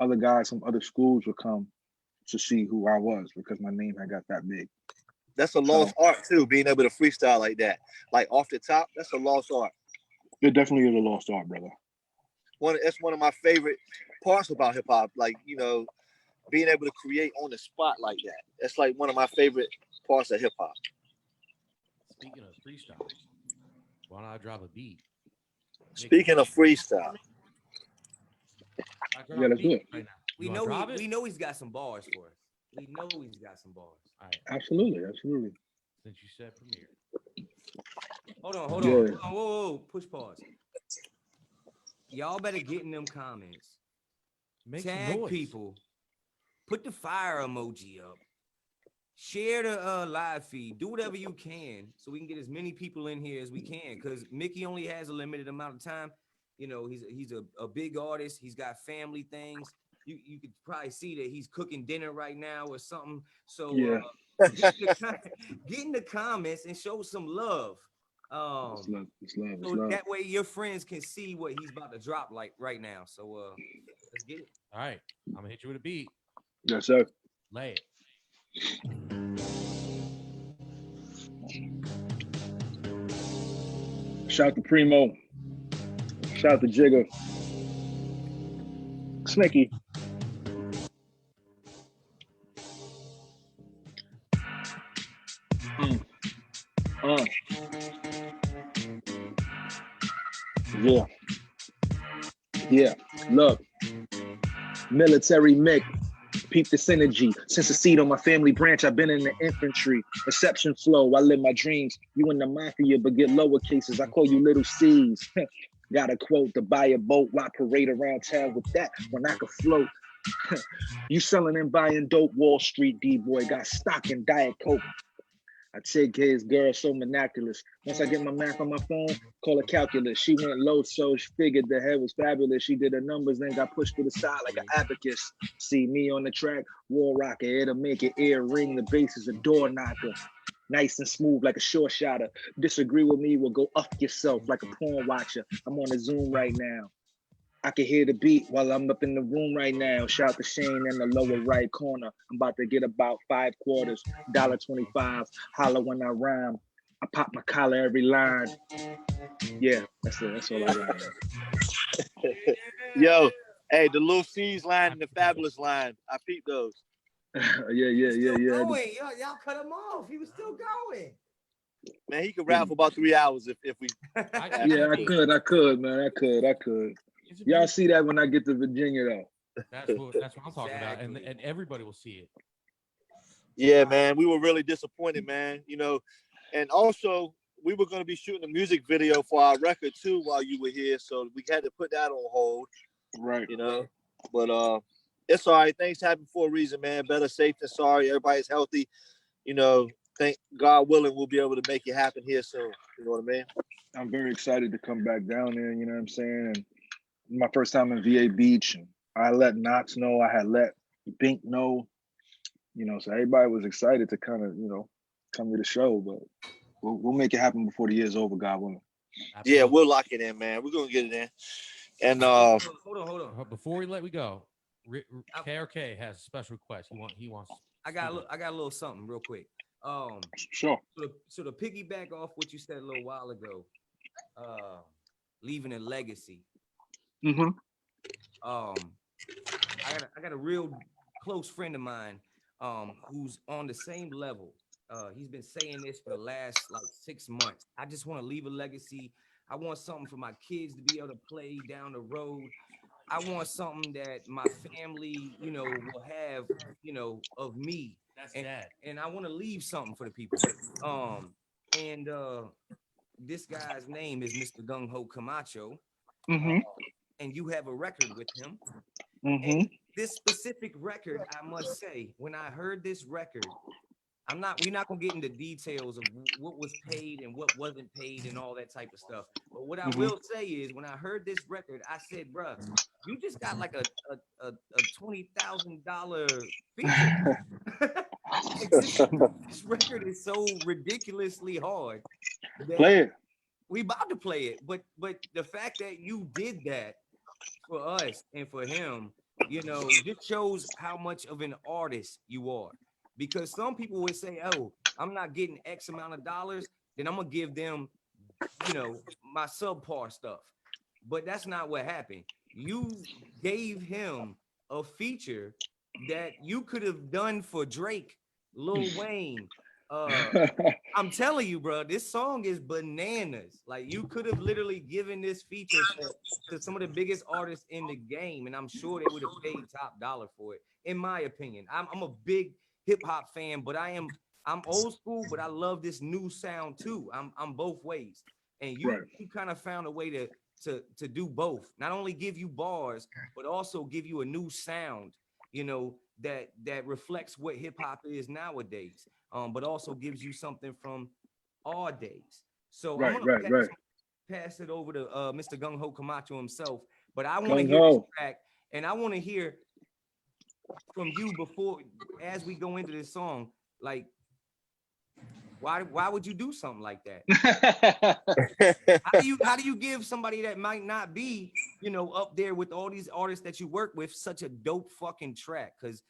other guys from other schools would come to see who I was because my name had got that big.
That's a lost art too, being able to freestyle like that, like off the top. That's a lost art.
It definitely is a lost art, brother.
That's one of my favorite parts about hip hop. Like, you know, being able to create on the spot like that. That's like one of my favorite parts of hip hop.
Speaking of freestyle, why don't I drop a beat?
Speaking of freestyle,
yeah, let's do it.
Right now.
We know he's got some bars for us. We know he's got some bars.
All right.
Absolutely.
Since you said premiere.
Hold on. Whoa. Push pause. Y'all better get in them comments. Tag people. Put the fire emoji up. Share the live feed. Do whatever you can so we can get as many people in here as we can. Because Mickey only has a limited amount of time. You know, he's a big artist. He's got family things. You could probably see that he's cooking dinner right now or something. So get in the comments and show some love.
It's love.
So that way your friends can see what he's about to drop like right now. So let's get it.
All right. I'm gonna hit you with a beat.
Yes, sir.
Lay it.
Shout out to Primo. Shout out to Jigga. Snicky. Yeah. Look. Military Mick. Peep the synergy. Since a seed on my family branch, I've been in the infantry. Reception flow, I live my dreams. You in the mafia, but get lower cases. I call you little C's. Got a quote to buy a boat, why parade around town with that when I could float? You selling and buying dope, Wall Street D-boy. Got stock in Diet Coke. I take his girl so monoculous. Once I get my math on my phone, call it calculus. She went low, so she figured the head was fabulous. She did her numbers, then got pushed to the side like an abacus. See me on the track, wall rocker. It'll make your ear ring. The bass is a door knocker. Nice and smooth like a short shotter. Disagree with me, will go up yourself like a porn watcher. I'm on the Zoom right now. I can hear the beat while I'm up in the room right now. Shout to Shane in the lower right corner. I'm about to get about 5 quarters, $1.25. Holla when I rhyme. I pop my collar every line. Yeah, that's it. That's all I got.
Yo, hey, the Lil C's line and the Fabulous line. I peeped those.
Yeah.
Going. Y'all cut him off. He was still going.
Man, he could rap for about 3 hours if we.
Yeah, I could, man. I could. Y'all see that when I get to Virginia, though.
That's what I'm talking about, and everybody will see it.
Yeah, man, we were really disappointed, man. And also we were going to be shooting a music video for our record too while you were here, so we had to put that on hold.
Right.
But it's all right. Things happen for a reason, man. Better safe than sorry. Everybody's healthy. Thank God willing, we'll be able to make it happen here soon. You know what I mean?
I'm very excited to come back down there. You know what I'm saying? And my first time in VA Beach, and I let Knox know. I had let Bink know. So everybody was excited to kind of come to the show. But we'll make it happen before the year's over, God willing.
Absolutely.
Yeah, we'll lock it in, man. We're gonna get it in. And
hold on.
Before we let we go, KRK has a special request. He wants.
I got a little something real quick.
Sure.
So to piggyback off what you said a little while ago, leaving a legacy.
Mm-hmm.
I got a real close friend of mine, who's on the same level. He's been saying this for the last 6 months. I just want to leave a legacy. I want something for my kids to be able to play down the road. I want something that my family, will have, of me.
That's dad.
And I want to leave something for the people. And this guy's name is Mr. Gung Ho Camacho.
Mm-hmm.
And you have a record with him.
Mm-hmm.
And this specific record, I must say, when I heard this record, we're not gonna get into details of what was paid and what wasn't paid and all that type of stuff. But what I will say is, when I heard this record, I said, bruh, you just got like a $20,000 feature. This record is so ridiculously hard.
Play it.
We about to play it, but the fact that you did that for us and for him, just shows how much of an artist you are. Because some people would say, oh, I'm not getting X amount of dollars, then I'm gonna give them, my subpar stuff. But that's not what happened. You gave him a feature that you could have done for Drake, Lil Wayne. I'm telling you, bro, this song is bananas. Like, you could have literally given this feature to some of the biggest artists in the game, and I'm sure they would have paid top dollar for it. In my opinion, I'm a big hip hop fan, but I'm old school, but I love this new sound too. I'm both ways, and you kind of found a way to do both. Not only give you bars, but also give you a new sound, that reflects what hip hop is nowadays. But also gives you something from our days. So I'm gonna pass it over to Mr. Gung Ho Camacho himself. But I want to hear this track, and I want to hear from you as we go into this song. Like, why would you do something like that? How do you give somebody that might not be, up there with all these artists that you work with, such a dope fucking track? Because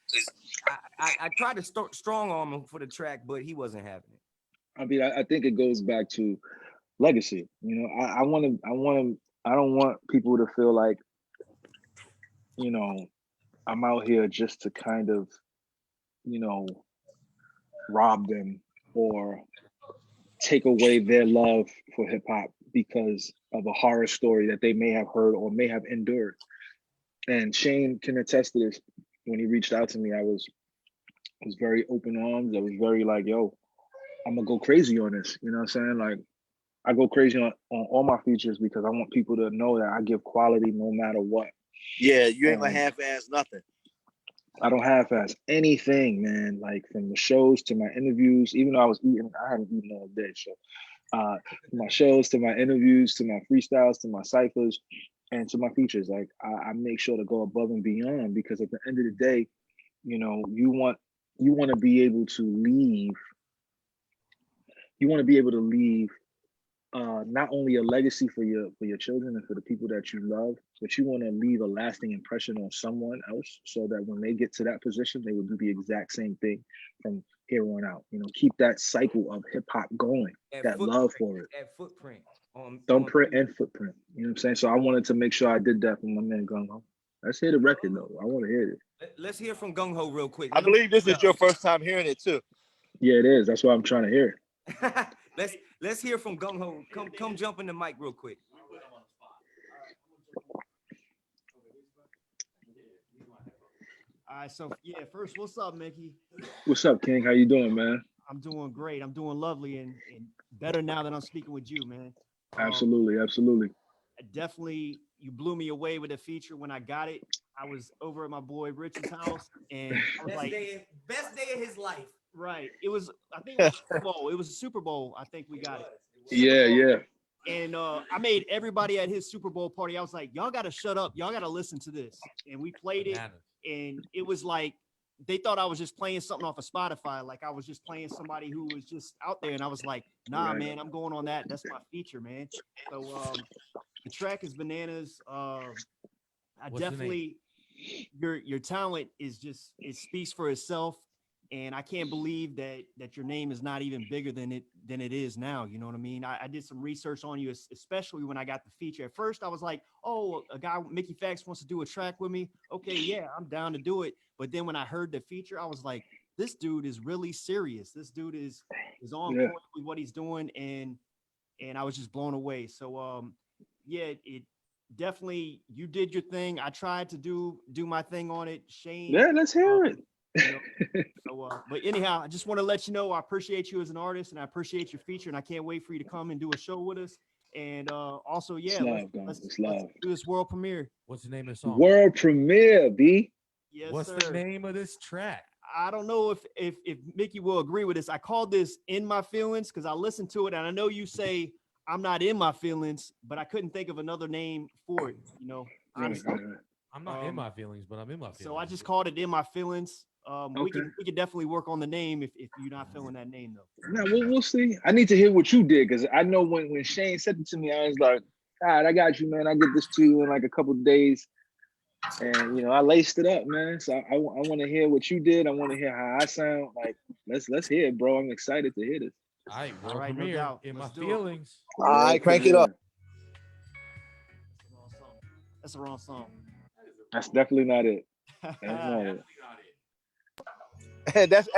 I tried to strong arm him for the track, but he wasn't having it.
I mean, I think it goes back to legacy. I don't want people to feel like, I'm out here just to kind of, rob them or take away their love for hip hop because of a horror story that they may have heard or may have endured. And Shane can attest to this. When he reached out to me, I was very open arms. I was very like, yo, I'm gonna go crazy on this. You know what I'm saying? Like, I go crazy on all my features because I want people to know that I give quality no matter what.
Yeah, you ain't gonna half-ass nothing.
I don't half-ass anything, man. Like, from the shows to my interviews, even though I haven't eaten all day. So my shows to my interviews, to my freestyles, to my ciphers, and to my features, like I make sure to go above and beyond, because at the end of the day, you want to be able to leave. You want to be able to leave not only a legacy for your children and for the people that you love, but you want to leave a lasting impression on someone else, so that when they get to that position, they will do the exact same thing from here on out. Keep that cycle of hip hop going, that love for it.
That footprint.
Thumbprint and footprint. You know what I'm saying? So I wanted to make sure I did that for my man Gung Ho. Let's hear the record though. I want to hear it.
Let's hear from Gung Ho real quick.
I believe this is your first time hearing it too.
Yeah, it is. That's why I'm trying to hear
it. Let's hear from Gung Ho. Come jump in the mic real quick.
All right, so yeah, first, what's up, Mickey?
What's up, King? How you doing, man?
I'm doing great. I'm doing lovely and better now that I'm speaking with you, man.
Absolutely, absolutely.
Definitely, you blew me away with the feature when I got it. I was over at my boy Rich's house, and I was like,
best day of his life.
right. It was, I think it was Super Bowl. It was a Super Bowl. I think we got it.
Yeah, yeah.
And I made everybody at his Super Bowl party. I was like, y'all got to shut up. Y'all got to listen to this. And we played it. And it was like, they thought I was just playing something off of Spotify. Like I was just playing somebody who was just out there. And I was like, nah, man, I'm going on that. That's my feature, man. So the track is bananas. I definitely, your talent is just, it speaks for itself. And I can't believe that your name is not even bigger than it is now. You know what I mean? I did some research on you, especially when I got the feature. At first, I was like, oh, a guy, Mickey Factz, wants to do a track with me. Okay, yeah, I'm down to do it. But then when I heard the feature, I was like, this dude is really serious. This dude is on point with what he's doing, and I was just blown away. So yeah, it definitely, you did your thing. I tried to do my thing on it. Shane.
Yeah, let's hear it.
But anyhow, I just want to let you know I appreciate you as an artist, and I appreciate your feature, and I can't wait for you to come and do a show with us. And also, yeah, let's do this world premiere.
What's the name of the song?
World premiere, B.
Yes,
What's
sir.
the name of this track?
I don't know if Mickey will agree with this. I called this "In My Feelings" because I listened to it, and I know you say I'm not in my feelings, but I couldn't think of another name for it. You know, honestly,
I'm not in my feelings, but I'm in my feelings.
So I just called it "In My Feelings." We can definitely work on the name if you're not feeling that name though.
No, we'll see. I need to hear what you did, because I know when Shane said it to me, I was like, all right, I got you, man. I'll get this to you in like a couple of days. And you know, I laced it up, man. So I want to hear what you did. I want to hear how I sound. Like, let's hear it, bro. I'm excited to hear this.
All right, no doubt. In my feelings.
All right, crank it up.
That's the wrong song.
That's definitely not it. That's not it.
that's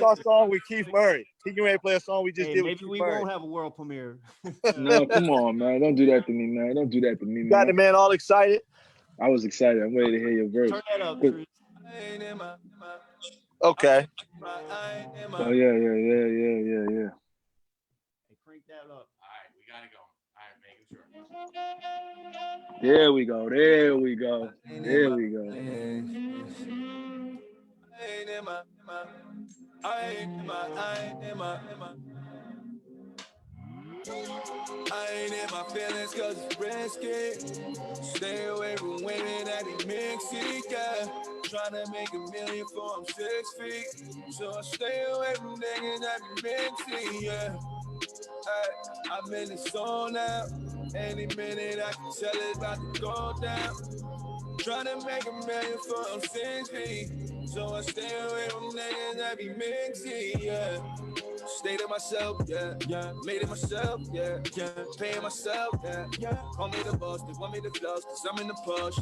our song with Keith Murray. He can ready to play a song we just did with
maybe
Keith
we
Murray.
won't have a world premiere.
No, come on, man. Don't do that to me, man. Don't do that to me, man.
Got the man all excited.
I was excited. I'm ready to hear your verse.
Turn that up,
Okay.
Oh yeah.
Hey, crank that up.
All right, we got it going. All right, making sure.
There we go. There we go. There we go.
I ain't in my feelings cause it's risky. Stay away from women that be mixy, yeah. Tryna make $1 million for I'm 6 feet. So I stay away from niggas that be mixy, yeah. I'm in the zone now. Any minute I can tell it about to go down. Tryna make $1 million for I'm 6 feet. So I stay away from niggas that be mixy, yeah. Stay to myself, yeah, yeah. Made it myself, yeah, yeah. Paying myself, yeah, yeah. Call me the boss, they want me to floss, cause I'm in the push.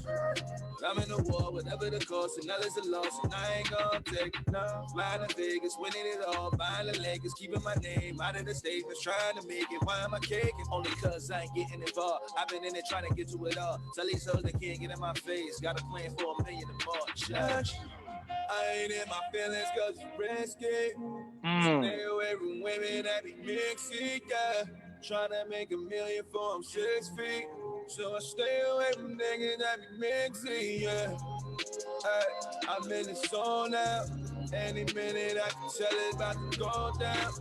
I'm in the war, whatever the cost, and now there's a loss, and I ain't gonna take it, no. Flying to Vegas, winning it all, buying the Lakers, keeping my name out of the statements, trying to make it. Why am I caking? Only cause I ain't getting involved. I've been in it trying to get to it all. Tell these hoes they can't get in my face. Got a plan for $1 million in March. I ain't in my feelings cause it's risky. Stay away from women that be mixy, yeah. Tryna make $1 million for I'm 6 feet. So I stay away from niggas that be mixy, yeah. I'm in the zone now. Any minute I can tell it about to go down.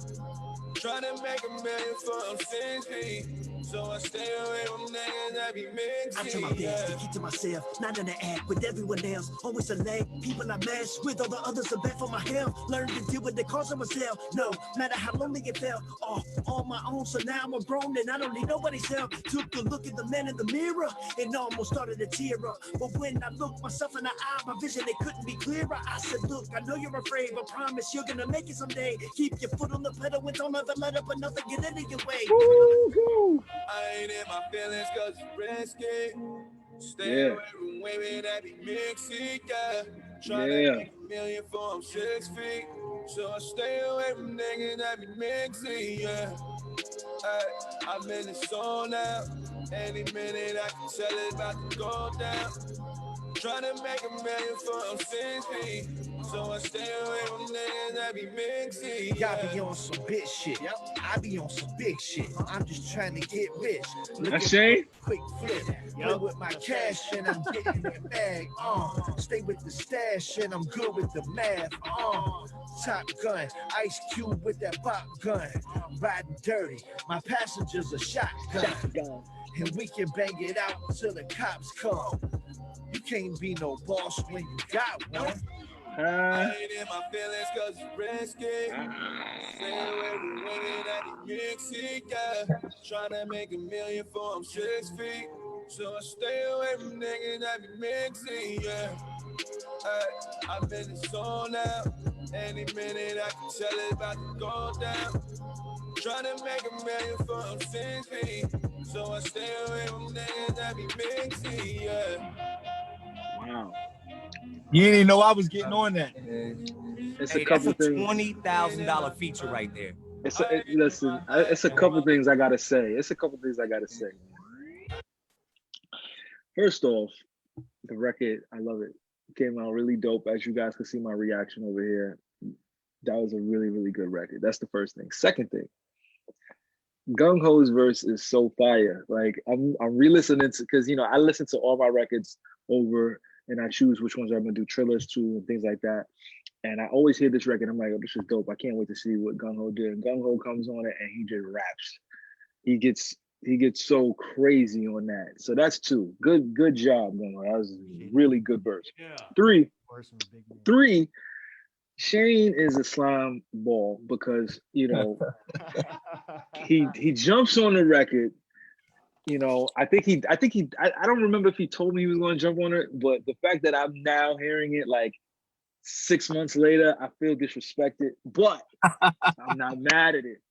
Tryna make $1 million for I'm 6 feet. So I stay away from niggas that be mixy.
I try my best to keep to myself, not in the act with everyone else. Always select people I mesh with, all the others are bad for my health. Learn to deal with the cause of myself. No matter how lonely it felt, on my own. So now I'm grown and I don't need nobody's help. Took a look at the man in the mirror and almost started to tear up. But when I looked myself in the eye, my vision it couldn't be clearer. I said, look, I know you're afraid, but promise you're gonna make it someday. Keep your foot on the pedal and don't ever let up another get in your way.
Woo-hoo.
I ain't in my feelings cause it's risky. Stay away from women that be mixy, yeah. Tryna make $1 million for I'm 6 feet. So I stay away from niggas that be mixy, yeah. I'm in the zone now. Any minute I can tell it about to go down.
Trying to make a million from 6 feet. So I stay away from niggas that be mixy.
Y'all be on some bitch shit. I be on some big shit. I'm just trying to get rich. Look
That's
at
Shane?
quick flip. Play with my cash and I'm getting that bag. Stay with the stash and I'm good with the math. Top gun, Ice Cube with that pop gun. Riding dirty, my passengers a shotgun. And we can bang it out till the cops come. You can't be no boss when you got one.
I ain't in my feelings cause it's risky. Stay away from women that be mixy, yeah. Trying to make a million from 6 feet. So I stay away from niggas that be mixy, yeah. Hey, I'm in the zone now. Any minute I can tell it about to go down. Trying to make a million from 6 feet. So I stay away from niggas that be mixy, yeah.
Wow.
You didn't even know I was getting on that.
It's
Hey,
a couple
that's a
things.
$20,000 feature right there.
It's a couple things I gotta say. First off, the record, I love it. It came out really dope. As you guys can see my reaction over here. That was a really, really good record. That's the first thing. Second thing, Gung Ho's verse is so fire. Like I'm re-listening to, because I listen to all my records over and I choose which ones I'm gonna do trailers to and things like that. And I always hear this record. I'm like, oh, this is dope. I can't wait to see what Gung Ho did. And Gung Ho comes on it and he just raps. He gets so crazy on that. So that's two. Good job, Gung Ho. That was a really good verse. Yeah. Three, Shane is a slime ball because he jumps on the record. I don't remember if he told me he was going to jump on it, but the fact that I'm now hearing it like 6 months later, I feel disrespected, but I'm not mad at it.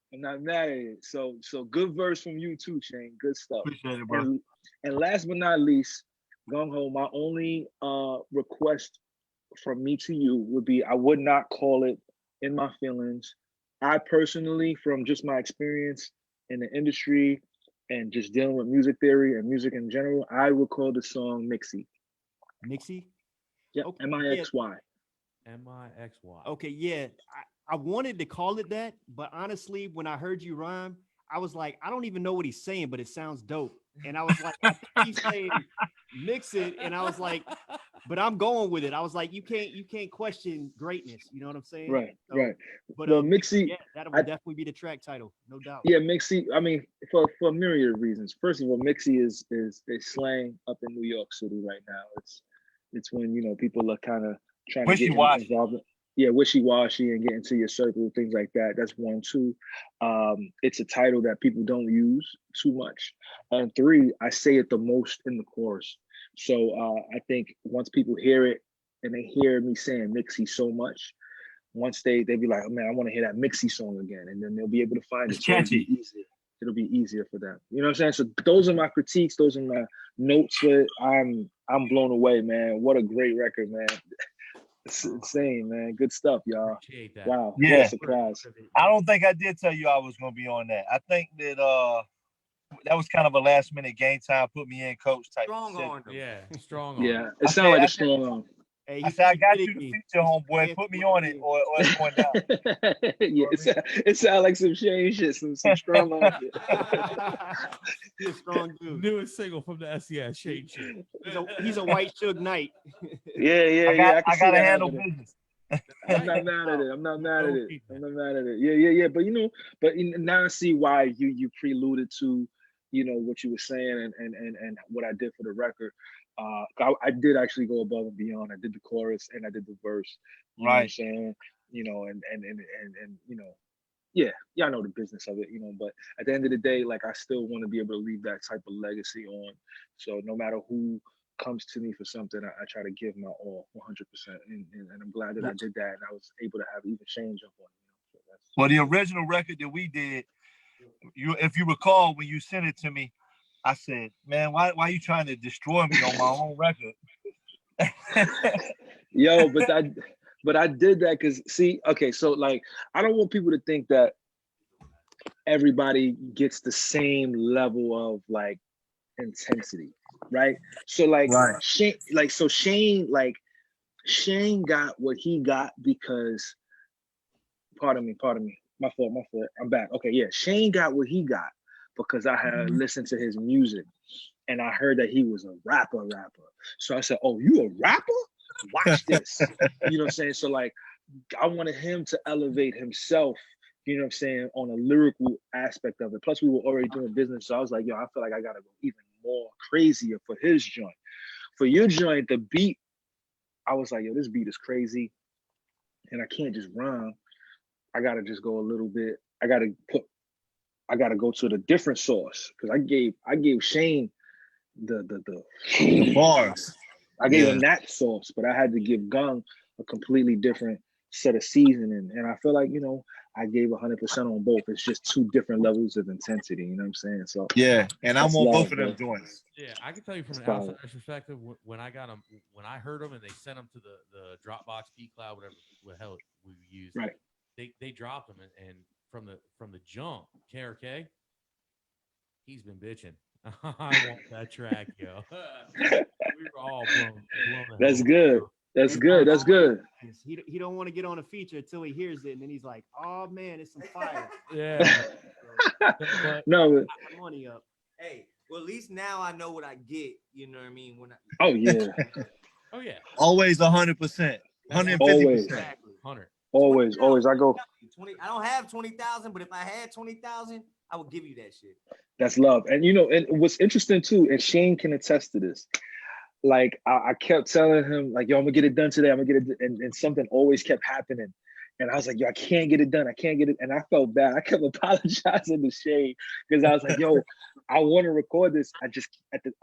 So good verse from you too, Shane. Good stuff.
Appreciate it, bro.
And last but not least, Gung Ho, my only request from me to you would be, I would not call it In My Feelings. I personally, from just my experience in the industry and just dealing with music theory and music in general, I would call the song Mixy.
Mixy?
Yeah, okay. M-I-X-Y.
M-I-X-Y.
Okay, yeah. I wanted to call it that, but honestly, when I heard you rhyme, I was like, I don't even know what he's saying, but it sounds dope. And I was like, I think he's saying mix it. And I was like, but I'm going with it. I was like, you can't question greatness. You know what I'm saying?
Right,
so,
right.
But
well, Mixy,
yeah, that would definitely be the track title, no doubt.
Yeah, Mixy. I mean, for a myriad of reasons. First of all, Mixy is slang up in New York City right now. It's when people are kind of trying to get involved. Yeah, wishy-washy and get into your circle, things like that. That's one. Two, it's a title that people don't use too much. And three, I say it the most in the chorus. So I think once people hear it and they hear me saying Mixy so much, once they be like, oh man, I want to hear that Mixy song again, and then they'll be able to find it. So it'll be easier for them. You know what I'm saying? So those are my critiques. Those are my notes. I'm blown away, man. What a great record, man. It's insane, man. Good stuff, y'all. Wow.
Yeah.
What a surprise.
I don't think I did tell you I was going to be on that. I think that that was kind of a last minute game time, put me in coach type.
Strong arm. Yeah, strong arm.
Yeah, it sounded like a strong arm.
Hey,
I said, I got you the feature, homeboy. Put me on it or it's going down.
Yeah, it sounded like some Shane shit, some strong arm shit.
He's a strong dude.
Newest single from the SES, Shane shit.
He's a white Suge Knight.
Yeah.
I got to handle business.
I'm not mad at it. Yeah. But now I see why you preluded to, what you were saying and what I did for the record. I did actually go above and beyond. I did the chorus and I did the verse. You know what I'm saying? Yeah, I know the business of it, but at the end of the day, like I still want to be able to leave that type of legacy on. So no matter who comes to me for something, I try to give my all 100%. And I'm glad that I did that and I was able to have even Shane jump on it. So
well, the original record that we did, if you recall, when you sent it to me, I said, man, why are you trying to destroy me on my own record?
Yo, but I did that because so like I don't want people to think that everybody gets the same level of like intensity, right? So like
Right.
Shane got what he got because, pardon me, my fault, I'm back. Okay, yeah, Shane got what he got because I had listened to his music and I heard that he was a rapper. So I said, "Oh, you a rapper? Watch this." You know what I'm saying? So like, I wanted him to elevate himself, you know what I'm saying, on a lyrical aspect of it. Plus, we were already doing business, so I was like, yo, I feel like I gotta go even more crazier for his joint. For your joint, the beat, I was like, yo, this beat is crazy, and I can't just rhyme. I gotta just go a little bit. I gotta go to the different source because I gave Shane the
Bars.
I gave
Yeah.
him that sauce, but I had to give Gung a completely different set of seasoning. And I feel like, I gave 100% on both. It's just two different levels of intensity. You know what I'm saying? So
Yeah, and I'm
that's
on
love,
both of
bro.
them joints.
Yeah, I can tell you from
It's
an
fire.
outsider's perspective, when I got them, when I heard them and they sent them to the Dropbox, P Cloud, whatever the hell we used,
Right.
They dropped them and from the jump, KRK, he's been bitching. I want that track, yo. We were all blown the
That's
hell
good.
away.
That's good. That's good.
He don't want to get on a feature until he hears it, and then he's like, "Oh man, it's some fire."
Yeah, but
No.
Got my money up.
Hey, well, at least now I know what I get. You know what I mean? When I,
Oh yeah.
oh yeah,
Always 100%, 150%.
Always.
exactly.
100.
Always.
20,000.
I go.
20. I don't have 20,000, but if I had 20,000, I would give you that shit.
That's love. And and what's interesting too, and Shane can attest to this. Like I kept telling him, like, yo, I'm gonna get it done today. I'm gonna get it, and something always kept happening. And I was like, yo, I can't get it done. I can't get it. And I felt bad. I kept apologizing to Shane because I was like, yo, I want to record this. I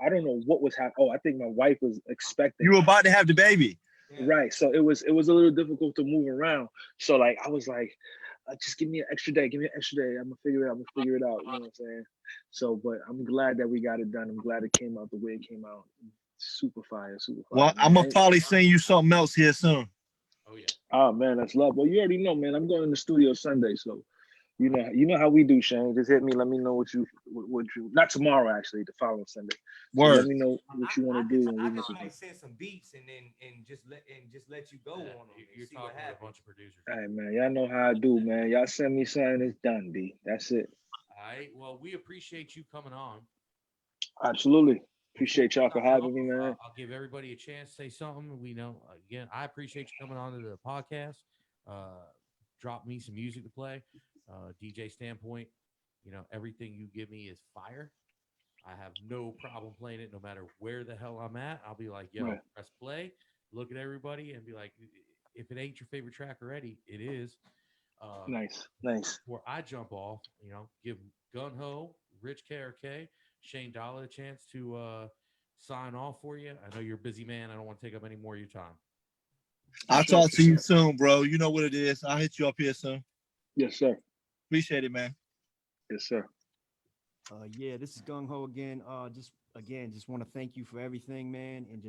don't know what was happening. Oh, I think my wife was expecting.
You were about to have the baby.
Right. So it was a little difficult to move around. So like I was like, just give me an extra day. Give me an extra day. I'm gonna figure it out. You know what I'm saying? So, but I'm glad that we got it done. I'm glad it came out the way it came out. Super fire.
Well, I'm gonna probably send you something else here soon.
Oh yeah.
Oh man, that's love. Well, you already know, man. I'm going in the studio Sunday, so you know how we do, Shane. Just hit me. Let me know what you not tomorrow, actually, the following Sunday. So
Word.
let me know what you want to do.
I
And we
just
make it.
might send some beats and just let you go on them.
You're
See
talking
what
with a
happens.
bunch of producers.
All right, man. Y'all know how I do, man. Y'all send me something, it's done, B. That's it.
All right. Well, we appreciate you coming on.
Absolutely. Appreciate y'all for having me, man.
I'll give everybody a chance to say something. We know, again, I appreciate you coming on to the podcast. Drop me some music to play. DJ standpoint, everything you give me is fire. I have no problem playing it no matter where the hell I'm at. I'll be like, yo,
Right.
press play, look at everybody and be like, if it ain't your favorite track already, it is.
Nice.
Before I jump off, give Gun Ho, Rich KRK, Shane Dollar a chance to sign off for you. I know you're a busy man. I don't want to take up any more of your time.
I'll talk to you soon, bro. You know what it is. I'll hit you up here soon.
Yes, sir.
Appreciate it, man.
Yes, sir.
Yeah, this is Gung Ho again. Just want to thank you for everything, man. And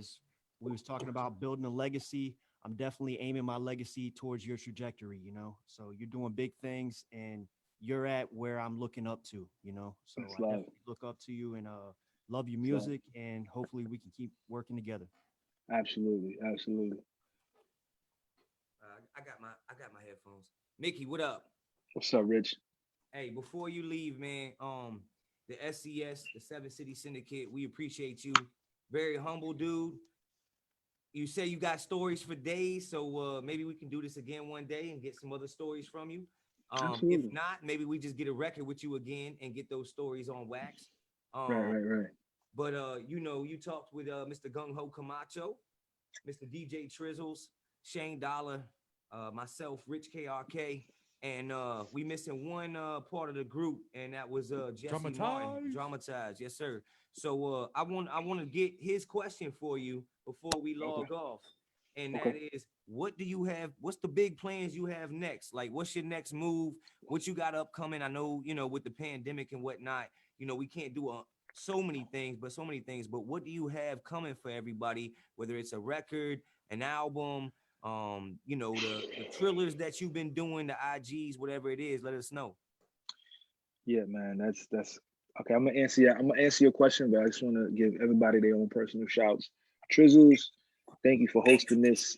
we was talking about building a legacy. I'm definitely aiming my legacy towards your trajectory, So you're doing big things and you're at where I'm looking up to, So
That's
I
love.
definitely look up to you and love your music and hopefully we can keep working together.
Absolutely.
I got my headphones. Mickey, what up?
What's up, Rich?
Hey, before you leave, man, the SCS, the 7 City Syndicate, we appreciate you. Very humble dude. You say you got stories for days, so maybe we can do this again one day and get some other stories from you. If not, maybe we just get a record with you again and get those stories on wax.
Right.
But you talked with Mr. Gung Ho Camacho, Mr. DJ Trizzles, Shane Dollar, myself, Rich KRK, and we missing one part of the group, and that was Jesse Martin, Dramatized. Yes, sir. So I want to get his question for you before we log off, and that is, what do you have? What's the big plans you have next? Like, what's your next move? What you got upcoming? I know with the pandemic and whatnot, we can't do so many things. But what do you have coming for everybody? Whether it's a record, an album, the thrillers that you've been doing, the IGs, whatever it is, let us know.
Yeah, man. That's Okay, I'm gonna answer. I'm gonna answer your question, but I just want to give everybody their own personal shouts. Trizzles, thank you for hosting this.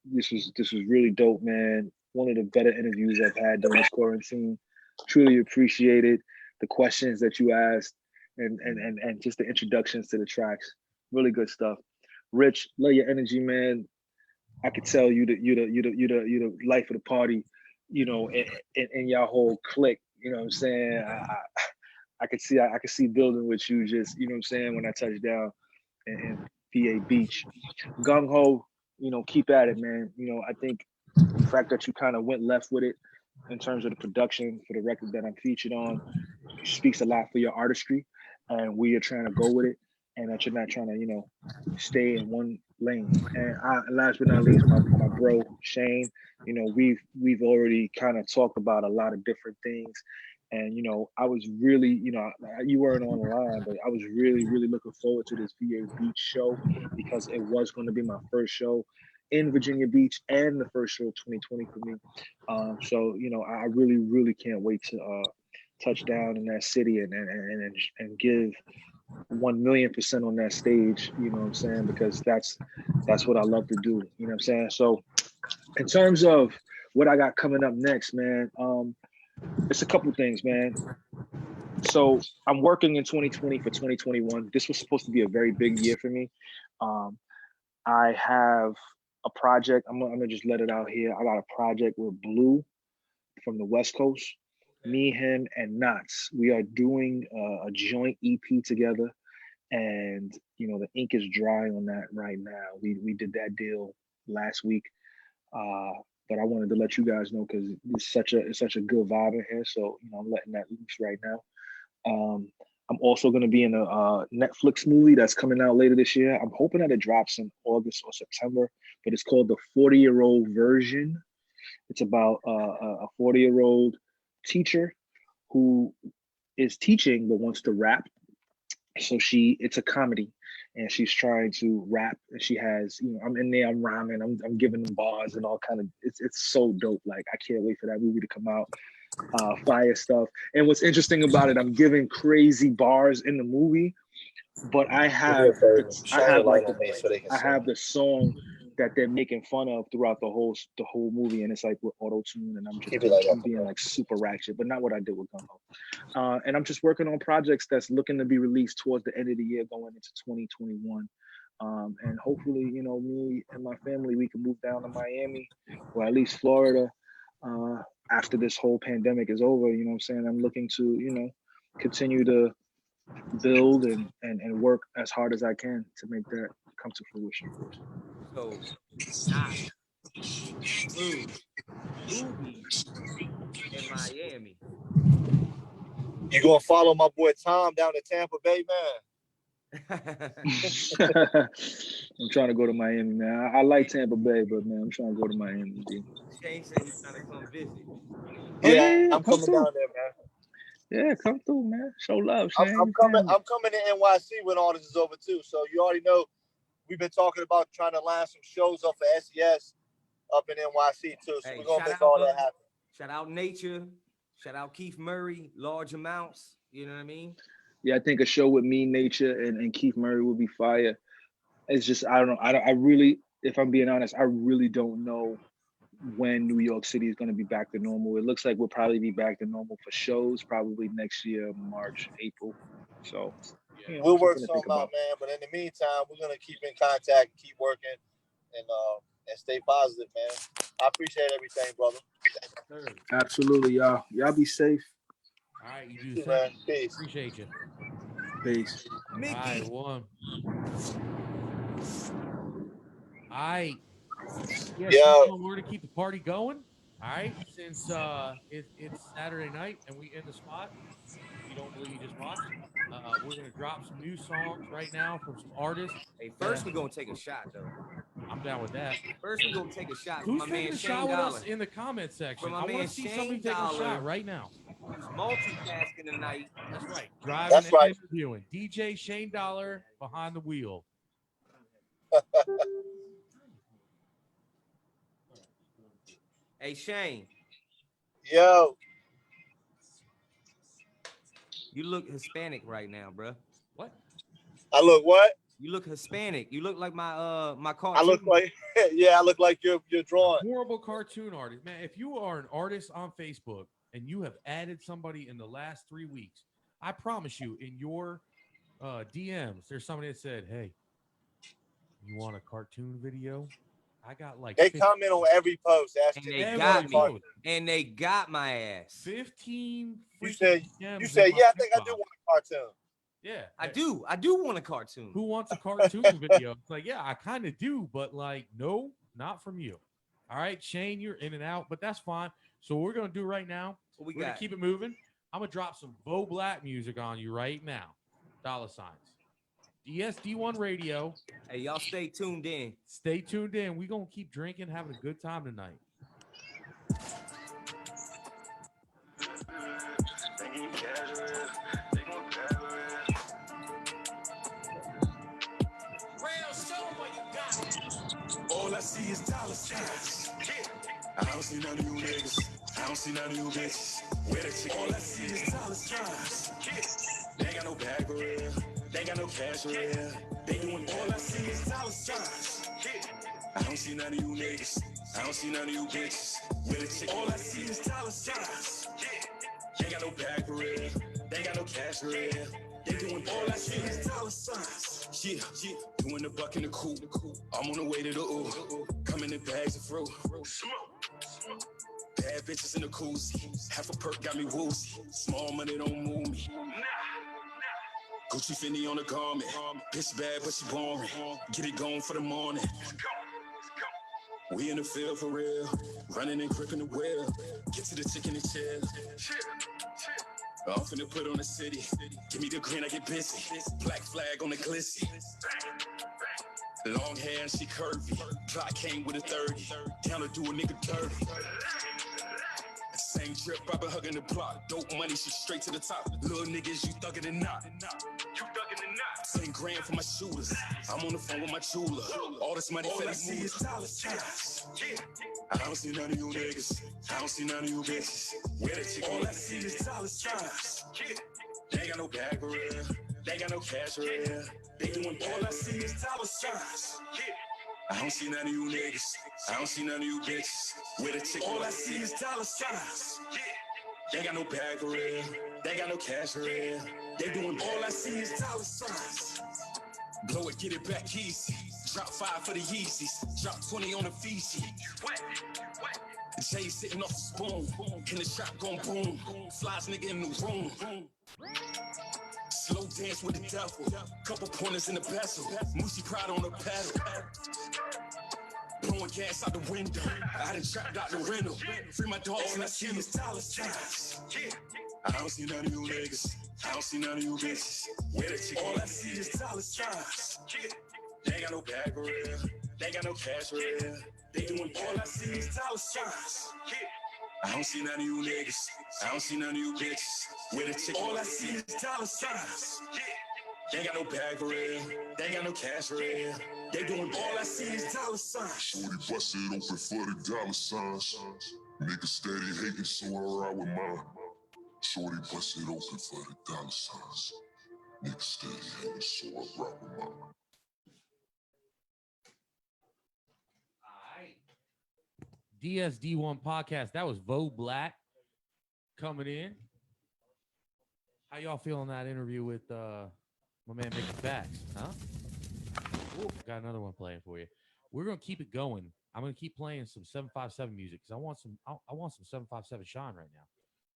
This was really dope, man. One of the better interviews I've had during this quarantine. Truly appreciated the questions that you asked and just the introductions to the tracks. Really good stuff. Rich, love your energy, man. I could tell you the life of the party, in your whole clique. You know what I'm saying? I could see building with you just, you know what I'm saying, when I touch down in PA Beach. Gung Ho, keep at it, man. I think the fact that you kind of went left with it in terms of the production for the record that I'm featured on speaks a lot for your artistry, and we are trying to go with it, and that you're not trying to, stay in one lane. And last but not least, my bro Shane, we've already kind of talked about a lot of different things. And I was really, you weren't on the line, but I was really, really looking forward to this VA Beach show because it was going to be my first show in Virginia Beach and the first show of 2020 for me. So I really, really can't wait to touch down in that city and give 1,000,000% on that stage. You know what I'm saying? Because that's what I love to do. You know what I'm saying? So in terms of what I got coming up next, man. It's a couple things, man. So I'm working in 2020 for 2021. This was supposed to be a very big year for me. I have a project. I'm gonna just let it out here. I got a project with Blue from the West Coast. Me, him, and Knots. We are doing a joint EP together, and the ink is dry on that right now. We did that deal last week. But I wanted to let you guys know because it's such a good vibe in here. So I'm letting that loose right now. I'm also going to be in a Netflix movie that's coming out later this year. I'm hoping that it drops in August or September. But it's called The 40-Year-Old Version. It's about a 40-year-old teacher who is teaching but wants to rap. So it's a comedy, and she's trying to rap, and she has, I'm in there, I'm rhyming, I'm giving them bars and all kind of, it's so dope. Like, I can't wait for that movie to come out. Fire stuff. And what's interesting about it, I'm giving crazy bars in the movie, but I have the song that they're making fun of throughout the whole movie, and it's like with auto tune, and I'm being like super ratchet, but not what I did with Gung. And I'm just working on projects that's looking to be released towards the end of the year, going into 2021. And hopefully, me and my family, we can move down to Miami or at least Florida after this whole pandemic is over. You know what I'm saying? I'm looking to, continue to build and work as hard as I can to make that come to fruition.
So, movie in Miami.
You gonna follow my boy Tom down to Tampa Bay, man?
I'm trying to go to Miami, man. I like Tampa Bay, but man, I'm trying to go to Miami. Dude.
Shane said he's trying to come visit.
Yeah, I'm coming down there, man.
Yeah, come through, man. Show love, Shane.
I'm coming to NYC when all this is over too. So you already know we've been talking about trying to line some shows up for SES up in NYC too. So we're gonna make all that happen.
Shout out Nature. Shout out Keith Murray. Large amounts. You know what I mean?
Yeah, I think a show with me, Nature, and Keith Murray would be fire. It's just, I don't know. I really, if I'm being honest, I really don't know when New York City is going to be back to normal. It looks like we'll probably be back to normal for shows probably next year, March, April. So
we'll work something out, man. But in the meantime, we're gonna keep in contact, keep working, and stay positive, man. I appreciate everything, brother.
Absolutely, y'all. Y'all be safe.
All right, you do,
man. Peace.
Appreciate you.
Peace.
Mickey. All right, one. We're to keep the party going. All right, since it's Saturday night and we in the spot, if you don't believe you just watched, we're gonna drop some new songs right now from some artists.
Hey, first we're gonna take a shot though.
I'm down with that.
First we're gonna take a shot.
Who's
from my
taking
man
a
Shane
shot with
Dollar.
us in the comment section?
I
want to see somebody taking a shot right now.
Who's multitasking tonight?
That's right. Driving and interviewing. DJ Shane Dollar behind the wheel.
Hey Shane.
Yo.
You look Hispanic right now, bro.
What?
I look what?
You look Hispanic. You look like my
I
cartoon.
look like yeah, I look like you're drawing.
Horrible cartoon artist, man. If you are an artist on Facebook and you have added somebody in the last 3 weeks, I promise you, in your DMs, there's somebody that said, "Hey, you want a cartoon video?" I got like
They
15
comment on every post
and
asking
they
me
got
to
me.
talk.
And they got my ass.
15.
You
freaking
said
DMs
you
in
said
my
yeah, I think I
inbox.
do want a cartoon.
Yeah,
I do want a cartoon.
Who wants a cartoon video? It's like, yeah, I kind of do, but like, no, not from you. All right, Shane, you're in and out, but that's fine. So what we're gonna do right now,
What we
we're gonna
got?
keep it moving. I'm gonna drop some Bo Black music on you right now. $. DSD1 Radio.
Hey, y'all stay tuned in.
Stay tuned in. We're gonna keep drinking, having a good time tonight.
All I see is dollar signs. I don't see none of you niggas. I don't see none of you bitches. Where the chick? All I see is dollar signs. They ain't got no bag for real. They ain't got no cash for real. They doing all I see is dollar signs. I don't see none of you niggas. I don't see none of you bitches. Where the chick? All I see is dollar signs. They ain't got no bag for real. They ain't got no cash for real. They doing all I see is dollar signs. Yeah, doing the buck in the coupe. I'm on the way to the ooh. Coming in bags of fruit. Bad bitches in the koozie. Half a perk got me woozy. Small money don't move me. Gucci Fendi on the garment. Bitch bad, but she boring. Get it going for the morning. We in the field for real. Running and gripping the wheel. Get to the chicken and chill. I'm finna put on the city. Give me the green, I get busy. Black flag on the glissy. Long hair and she curvy. Clock came with a 30. Down to do a nigga dirty. Same drip, I been hugging the block. Dope money, she straight to the top. Little niggas, you thuggin' and not. You thuggin' and not. 10 grand for my shooters. I'm on the phone with my jeweler. All this money for these moves. Dollar signs. I don't see none of you niggas. I don't see none of you bitches. Where the chick? All I see is dollar signs. They ain't got no bag for real. They ain't got no cash for real. They doing all I see is dollar signs. I don't see none of you niggas. I don't see none of you bitches. Where the chick? All I see is dollar signs. They ain't got no bag for real. They ain't got no cash for real. They doing all I see is dollar signs. Blow it, get it back easy. Drop 5 for the Yeezys. Drop 20 on the Fiji. Jay sitting off the spoon. In the shop gon' boom. Flies nigga in the room. Slow dance with the devil. Couple pointers in the bezel. Moosey Pride on the pedal. Blowing gas out the window. I done trapped out the rental. Free my dogs and I see his dollar signs. I don't see none of you niggas. I don't see none of you bitches. Where the chick? All I see is dollar signs. They ain't got no bag for real. They ain't got no cash for real. They doing all I see is dollar signs. I don't see none of you niggas. I don't see none of you bitches. Where the chick? All I see is dollar signs. They ain't got no bag for real. They ain't got no cash for real. They doing all I see is dollar signs.
Shorty bust it open for the dollar signs. Nigga steady hating, so I ride with mine. Shorty bust it open for the dollar signs. Nigga steady hating, so I ride with mine.
DSD1 podcast. That was Bo Black coming in. How y'all feeling that interview with my man Mickey Factz? Huh? Ooh, got another one playing for you. We're gonna keep it going. I'm gonna keep playing some 757 music because I want some 757 Sean right now.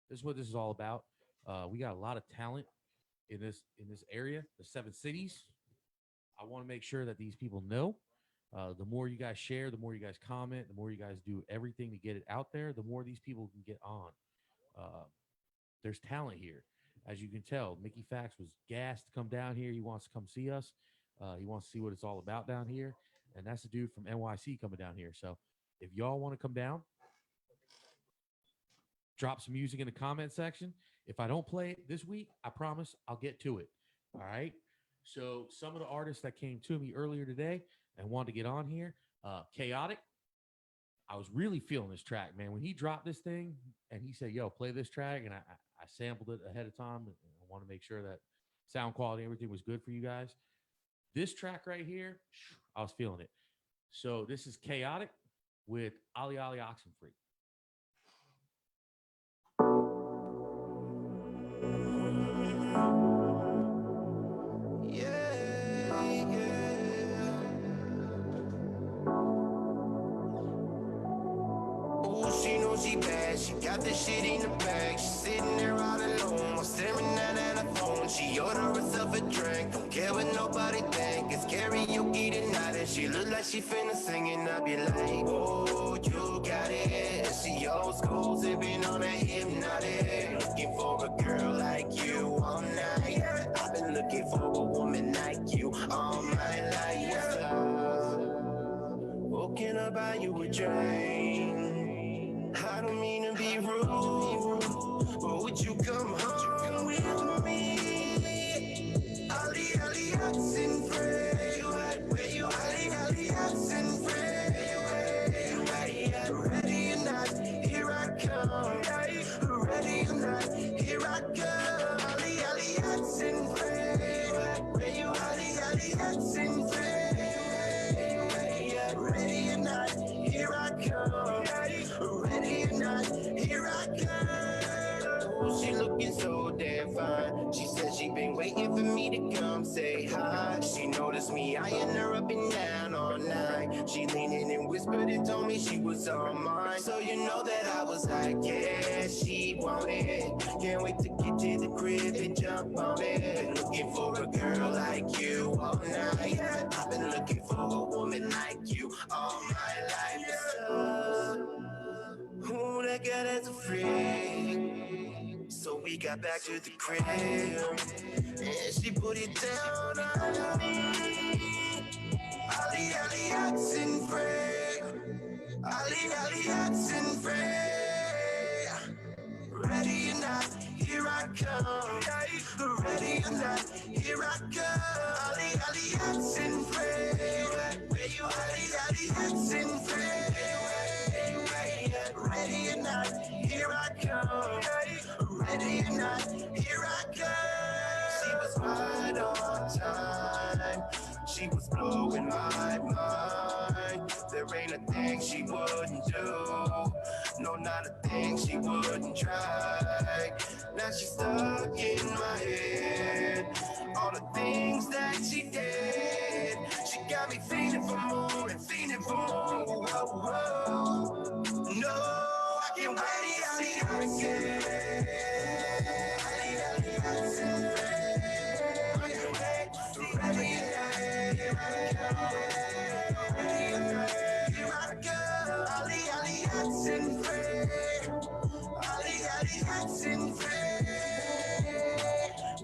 This is what this is all about. We got a lot of talent in this area, the 7 cities. I want to make sure that these people know. The more you guys share, the more you guys comment, the more you guys do everything to get it out there, the more these people can get on. There's talent here. As you can tell, Mickey Factz was gassed to come down here. He wants to come see us. He wants to see what it's all about down here. And that's the dude from NYC coming down here. So if y'all want to come down, drop some music in the comment section. If I don't play it this week, I promise I'll get to it. All right. So some of the artists that came to me earlier today and wanted to get on here, Chaotic. I was really feeling this track, man. When he dropped this thing and he said, yo, play this track, and I sampled it ahead of time and want to make sure that sound quality, everything was good for you guys. This track right here, I was feeling it. So this is Chaotic with Ali Ali Oxenfree.
She knows she bad, she got this shit in the bag. She's sitting there all alone, I'm staring at her phone. She order herself a drink, don't care what nobody think. It's karaoke tonight and she look like she finna sing. And I be like, oh, you got it. And she old school, sipping on that hypnotic. Looking for a girl like you all night. I've been looking for a woman like you all my life. What's up? What can I buy you a drink? I don't mean to be rude, but would you come home with me? Ali, Ali, Oxenfree. Where you Ali, Ali, Oxenfree. Ready or not, here I come. Ready or not, here I come. Ali, Ali, Oxenfree. Where you Ali, Ali, Oxenfree. Ready or not, here I come. Ready or not, here I come. Oh, she looking so damn fine. She said she been waiting for me to come say hi. She noticed me eyeing her up and down all night. She leaned in and whispered and told me she was all mine. So you know that I was like, yeah, she want it. Can't wait to get to the crib and jump on it. Looking for a girl like you all night. I've been looking for a woman like you all my life. Who that girl that's a freak? So we got back to the crib and she put it down on me. Ali, Ali, Oxenfree. Ali, Ali, Oxenfree. Ready or not, here I come. Ready or not, here I come. Ali, Ali, Oxenfree. Where you Ali, Ali, Oxenfree. Ready or not, here I come. Ready or not, here I come. She was right on time. She was blowing my mind. There ain't a thing she wouldn't do. No, not a thing she wouldn't try. Now she's stuck in my head. All the things that she did. She got me feeling for more and feeling for more. Whoa, whoa. No, I can't wait to see her again.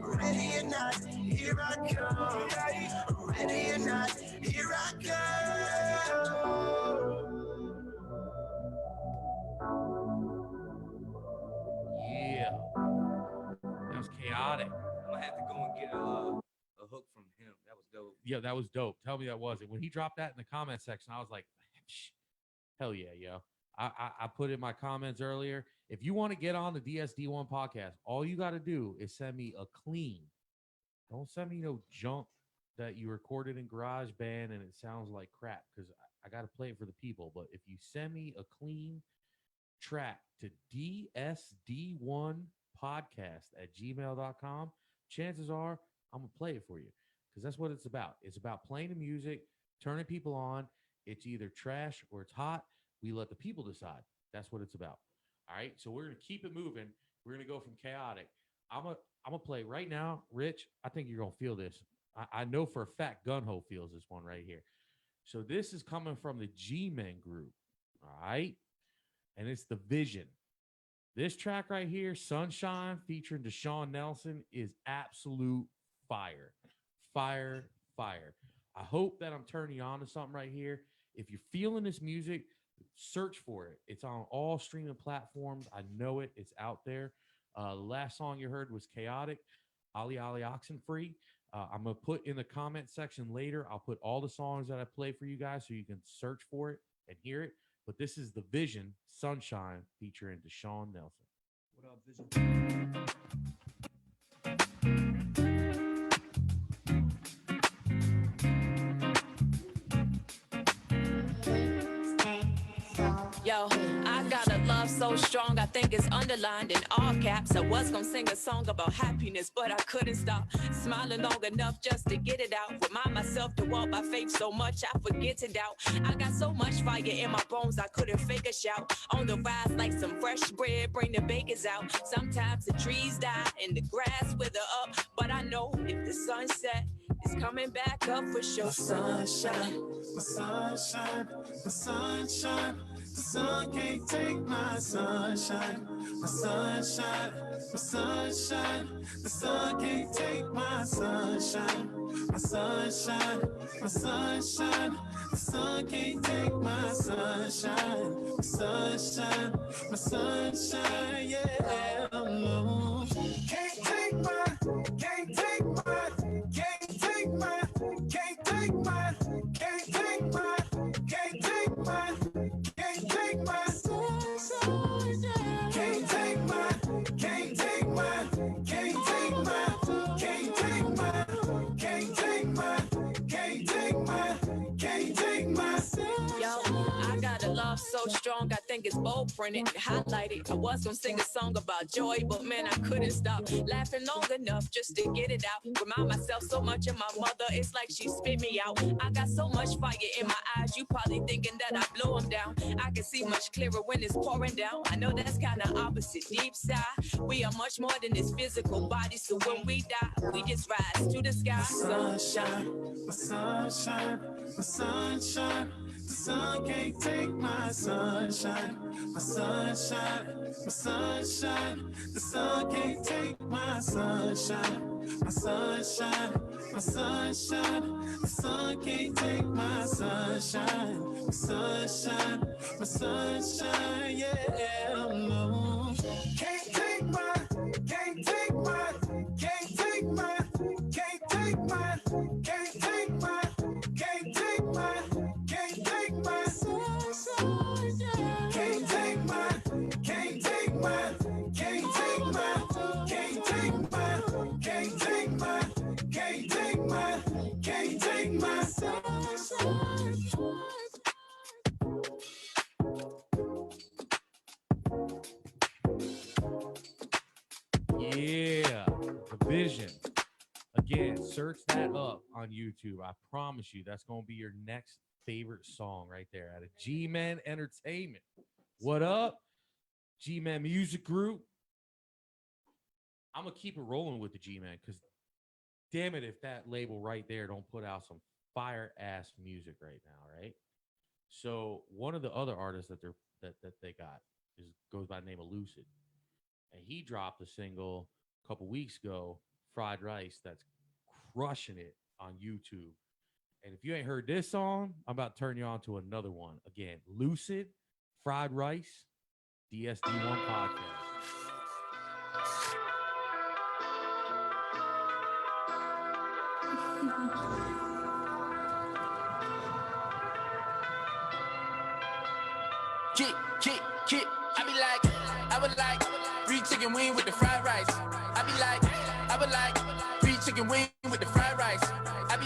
Ready or not, here I come. Ready or not, here I come.
Yeah. That was Chaotic.
I'm gonna have to go and get a hook from him. That was dope.
Yeah, that was dope. Tell me that wasn't. When he dropped that in the comment section, I was like, hell yeah, yo. I put in my comments earlier. If you want to get on the DSD1 podcast, all you got to do is send me a clean. Don't send me no junk that you recorded in GarageBand and it sounds like crap, because I got to play it for the people. But if you send me a clean track to DSD1podcast@gmail.com, chances are I'm going to play it for you, because that's what it's about. It's about playing the music, turning people on. It's either trash or it's hot. We let the people decide. That's what it's about. All right. So we're going to keep it moving. We're going to go from Chaotic. I'm going to play right now. Rich, I think you're going to feel this. I know for a fact Gunho feels this one right here. So this is coming from the G-Men group. All right. And it's The Vision. This track right here, Sunshine, featuring Deshaun Nelson, is absolute fire. Fire, fire. I hope that I'm turning you on to something right here. If you're feeling this music, search for it. It's on all streaming platforms. I know it. It's out there. The last song you heard was Chaotic, Ali Ali Oxenfree. I'm going to put in the comment section later, I'll put all the songs that I play for you guys so you can search for it and hear it. But this is The Vision, Sunshine, featuring Deshaun Nelson.
What up, Vision?
Yo, I got a love so strong, I think it's underlined in all caps. I was gonna sing a song about happiness, but I couldn't stop smiling long enough just to get it out. Remind myself to walk by faith so much I forget to doubt. I got so much fire in my bones, I couldn't fake a shout. On the rise like some fresh bread, bring the bakers out. Sometimes the trees die and the grass wither up, but I know if the sunset is coming back up for sure.
My sunshine, my sunshine, my sunshine. The sun can't take my sunshine, my sunshine, my sunshine. The sun can't take my sunshine, my sunshine, my sunshine. The sun can't take my sunshine, my sunshine, my sunshine. Yeah, no. Can't take my, can't take my, can't take my, can't take my, can't take my, can't take my. Can't take my sunshine, can't take my, can't take my, can't take my, can't take my, can't take my, can't take my, can't take my sunshine.
Yo, I got a love so strong, I think it's bold printed, highlighted. I was gonna sing a song about joy, but man, I couldn't stop laughing long enough just to get it out. Remind myself so much of my mother, it's like she spit me out. I got so much fire in my eyes, you probably thinking that I blow them down. I can see much clearer when it's pouring down. I know that's kind of opposite, deep side. We are much more than this physical body, so when we die, we just rise to the sky.
Sunshine, my sunshine, my sunshine. The sun can't take my sunshine, my sunshine, my sunshine. The sun can't take my sunshine, my sunshine, my sunshine. The sun can't take my sunshine, my sunshine, my sunshine. Yeah, no. Can't take my, can't take my, can't take my, can't take my, can't take my, can't take my. Can't take my sunshine, can't take my, can't take my, can't take my, can't take my, can't take my, can't take my, can't take my sunshine.
Yeah, the vision. Again, search that up on YouTube. I promise you that's going to be your next favorite song right there out of G-Men Entertainment. What up? G-Men Music Group. I'm going to keep it rolling with the G-Men because damn it if that label right there don't put out some fire-ass music right now, right? So one of the other artists that they got goes by the name of Lucid. And he dropped a single a couple weeks ago, Fried Rice, that's crushing it on YouTube. And if you ain't heard this song, I'm about to turn you on to another one. Again, Lucid, Fried Rice, DSD1 podcast.
Kid, I would like 3 chicken wing with the fried rice. I would like 3 chicken wing with the fried rice. I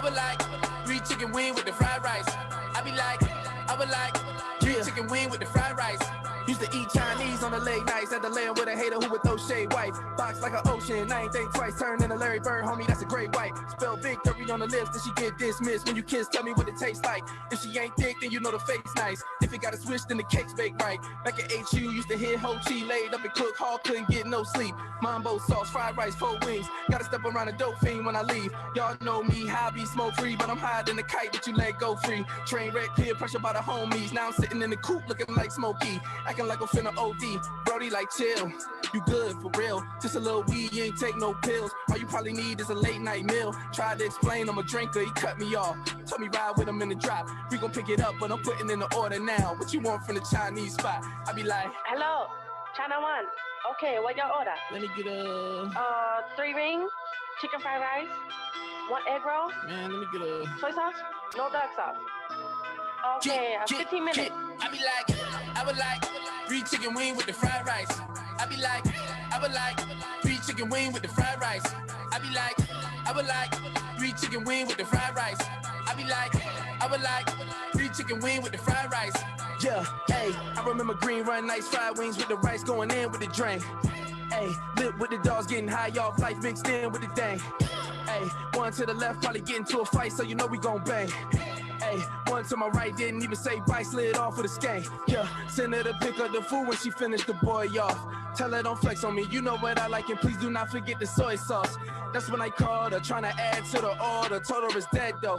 would like 3 chicken wing with the fried rice. I would like 3 chicken wing with the fried rice. Used to eat Chinese on the late nights. Had to land with a hater who would throw shade white. Box like an ocean, I ain't think twice. Turn into Larry Bird, homie, that's a great white. Spell victory on the lips, then she get dismissed. When you kiss, tell me what it tastes like. If she ain't thick, then you know the fake's nice. If it got a switch, then the cake's baked right. Back at HU, used to hit Ho Chi, laid up and cook hard, couldn't get no sleep. Mambo sauce, fried rice, 4 wings. Gotta step around a dope fiend when I leave. Y'all know me, hobby, smoke free, but I'm higher than the kite that you let go free. Train wreck, peer pressure by the homies. Now I'm sitting in the coop looking like Smokey. Acting like I'm finna OD. Brody like chill, you good for real. Just a little weed, you ain't take no pills. All you probably need is a late night meal. Tried to explain I'm a drinker, he cut me off. Told me ride with him in the drop. We gon' pick it up, but I'm putting in the order now. What you want from the Chinese spot? I be like,
hello, China One. Okay, what your order?
Let me get a
3 rings, chicken fried rice, 1 egg roll.
Man, let me get a
soy sauce, no dark sauce. Okay, 15 minutes.
I would like 3 chicken wing with the fried rice. I would like 3 chicken wing with the fried rice. I would like 3 chicken wing with the fried rice. I I would like 3 chicken wing with the fried rice. Yeah, hey, I remember green run nights, fried wings with the rice going in with the drink. Hey, lit with the dogs getting high off life mixed in with the dang. Hey, one to the left probably get into a fight, so you know we gon' bang. Hey, one to my right didn't even say bye, slid off with a skank. Yeah, send her to pick up the food when she finished the boy off. Tell her don't flex on me, you know what I like, and please do not forget the soy sauce. That's when I called her, trying to add to the order. Told her it's dead though.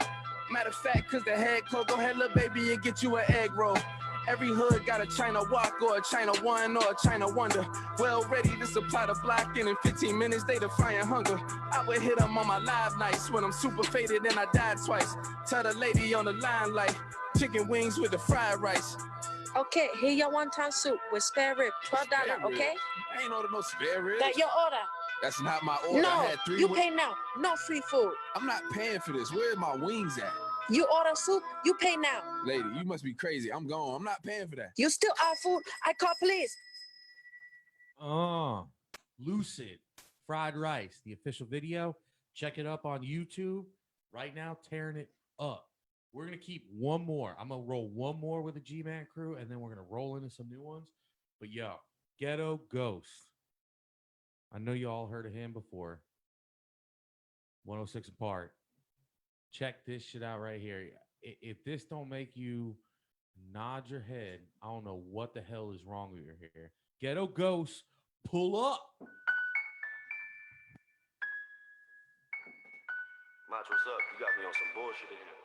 Matter of fact, cause the head cold, go ahead little baby and get you an egg roll. Every hood got a China walk or a China one or a China wonder. Well ready to supply the block, and in 15 minutes they defying hunger. I would hit them on my live nights when I'm super faded and I died twice. Tell the lady on the line like chicken wings with the fried rice.
Okay, here your wonton soup with spare rib, $12, okay?
I ain't order no spare ribs.
That your order.
That's not my order.
No,
I had 3
you pay now. No free food.
I'm not paying for this. Where are my wings at?
You order soup, you pay now.
Lady, you must be crazy. I'm gone. I'm not paying for that.
You still our food, I call police.
Lucid fried rice, the official video. Check it up on YouTube right now, tearing it up. We're gonna keep one more. I'm gonna roll one more with the G-Man crew, and then we're gonna roll into some new ones. But yo, Ghetto Ghost. I know you all heard of him before. 106 apart. Check this shit out right here. If this don't make you nod your head, I don't know what the hell is wrong with your hair. Ghetto Ghost, pull up.
Mach, what's up? You got me on some bullshit in here.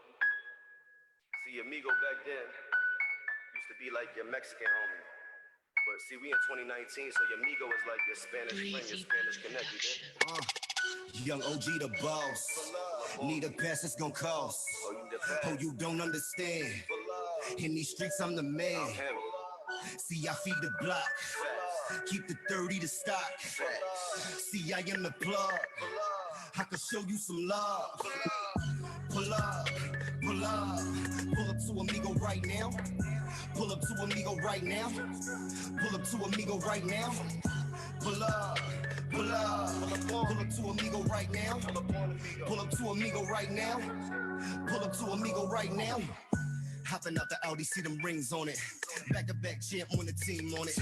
See, amigo back then used to be like your Mexican homie. But see, we in 2019, so your amigo is like your Spanish friend, your Spanish connect, you dig?
Young OG the boss. Need a pass, it's gon' cost. Oh, you don't understand. In these streets, I'm the man. See, I feed the block. Keep the 30 to stock. See, I am the plug. I can show you some love. Pull up, pull up. Pull up to amigo right now. Pull up to amigo right now. Pull up to amigo right now. Pull up. Pull up, pull up to amigo right now. Pull up to amigo right now. Pull up to amigo right now. Hopping out the Audi, see them rings on it. Back-to-back champ, win the team on it.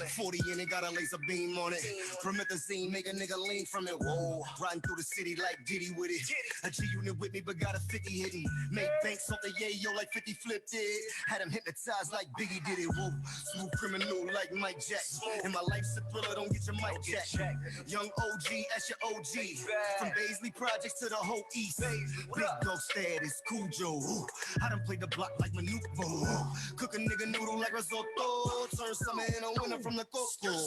40 in it, got a laser beam on it. Promethazine, make a nigga lean from it. Whoa, riding through the city like Diddy with it. A G-unit with me, but got a 50 hitting. Make banks off the yayo like 50 flipped it. Had him hypnotized like Biggie did it. Whoa, smooth criminal like Mike Jack. And my life's a thriller, don't get your mic jack. Young OG, that's your OG. From Baisley Projects to the whole East. Big dog status, cool Joe. I done played the block like Manuvo. Cook a nigga noodle like risotto. Turn summer in a winter from the cocoa.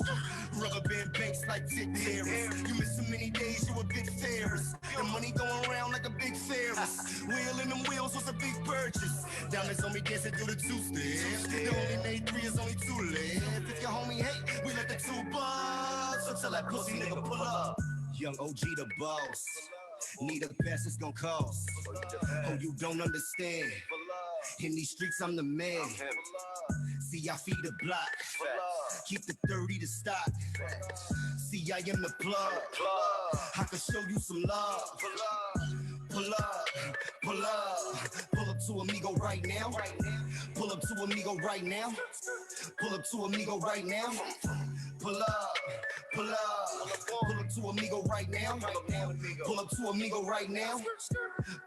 Rubber band banks like Tip Harris. You miss so many days, you a big Ferris. The money going around like a big Ferris. Wheeling them wheels was a big purchase. Diamonds on me dancing through the two-step. They only made 3, is only 2 left. If your homie hate, we let the 2 buzz. So tell that pussy nigga pull up. Young OG the boss. Need a pass, it's gon' cost. Oh, you don't understand. In these streets, I'm the man. See, I feed the block. Keep the 30 to stock. See, I am the plug. I can show you some love. Pull up, pull up. Pull up to amigo right now. Pull up to amigo right now. Pull up to amigo right now. Pull up, pull up. Pull up to amigo right now. Pull up to amigo right now.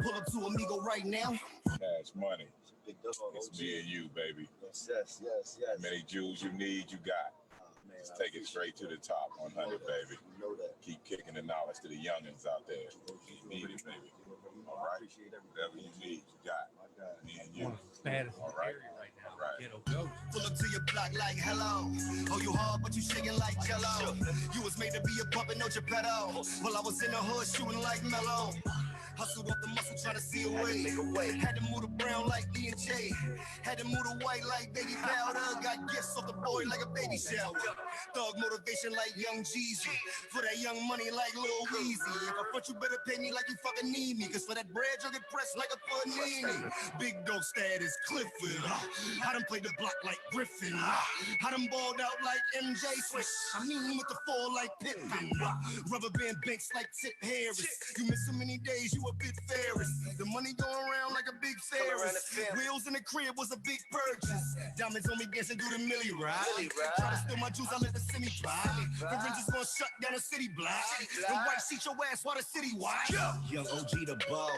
Pull up to amigo right now.
Cash money. It's me and you, baby.
Yes.
How many jewels you need, you got. Let's take it straight to the top, 100, baby. Keep kicking the knowledge to the youngins out there. You need it, baby. All right? Whatever you need, you got. Me and you.
Baddest
all right.
Right now.
Right.
Ghetto Ghost.
Pull up to your block like hello. Oh, you hard, but you shaking like jello. You was made to be a puppet, no Geppetto. Well, I was in the hood shooting like Mello. Hustled off the muscle, trying to see a way. Had to move to brown like D&J. Had to move to white like baby powder. Got gifts off the boy like a baby shower. Thug motivation like Young Jeezy. For that young money like Lil Weezy. If I front, you better pay me like you fucking need me. Cause for that bread, you'll get pressed like a panini. Big dog status, Clifford. I done played the block like Griffin. I done balled out like MJ Swish. I mean with the fall like Pippen. Rubber band banks like Tip Harris. You miss so many days, you
a bit Ferris. The money going around like a big Ferris. Wheels in the crib was a big purchase. Diamonds on me dancing through the milli ride. Try to steal my juice, I let the semi fly. The Rangers gonna shut down a city block. The white seat your ass while the city watch. Young OG the boss.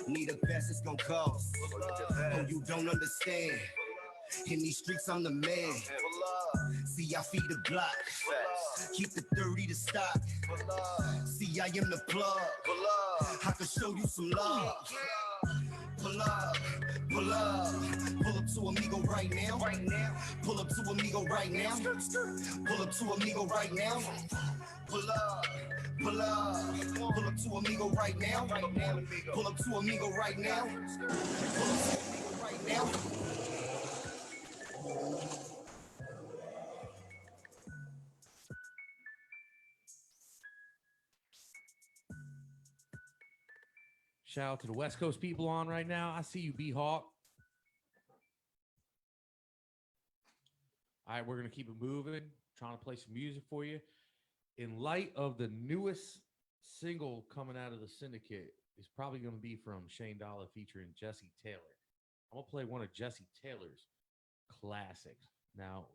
Need a pass, it's gonna cost. Oh, you don't understand. In these streets, I'm the man. See, I feed the block. Keep the 30 to stock. See, I am the plug. I can show you some love. Pull up, pull up. Pull up to Amigo right now. Pull up to Amigo right now. Pull up to Amigo right now. Pull up. Pull up to Amigo right now. Pull up to Amigo right now. Pull up to Amigo right now.
Shout out to the West Coast people on right now. I see you, B-Hawk. All right, we're going to keep it moving. Trying to play some music for you. In light of the newest single coming out of the Syndicate, is probably going to be from Shane Dollar featuring Jesse Taylor. I'm going to play one of Jesse Taylor's classics. Now,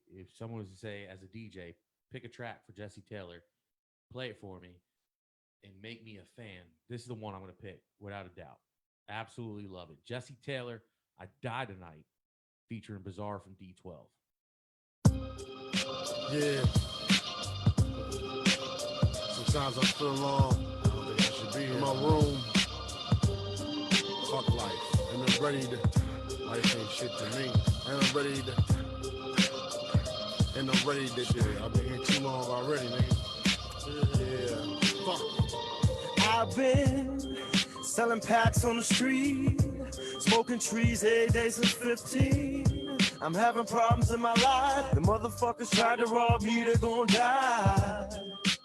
if someone was to say, as a DJ, pick a track for Jesse Taylor, play it for me, and make me a fan, this is the one I'm going to pick, without a doubt. Absolutely love it. Jesse Taylor, I Die Tonight, featuring Bizarre from D12.
Yeah. Sometimes I feel alone. I don't think I should be in my room. Fuck life. And I'm ready to. Life ain't shit to me. And I'm ready to shit. I've been here too long already, nigga. Yeah. Fuck it.
I've been selling packs on the street, smoking trees every day since 15. I'm having problems in my life. The motherfuckers tried to rob me, they're gonna die.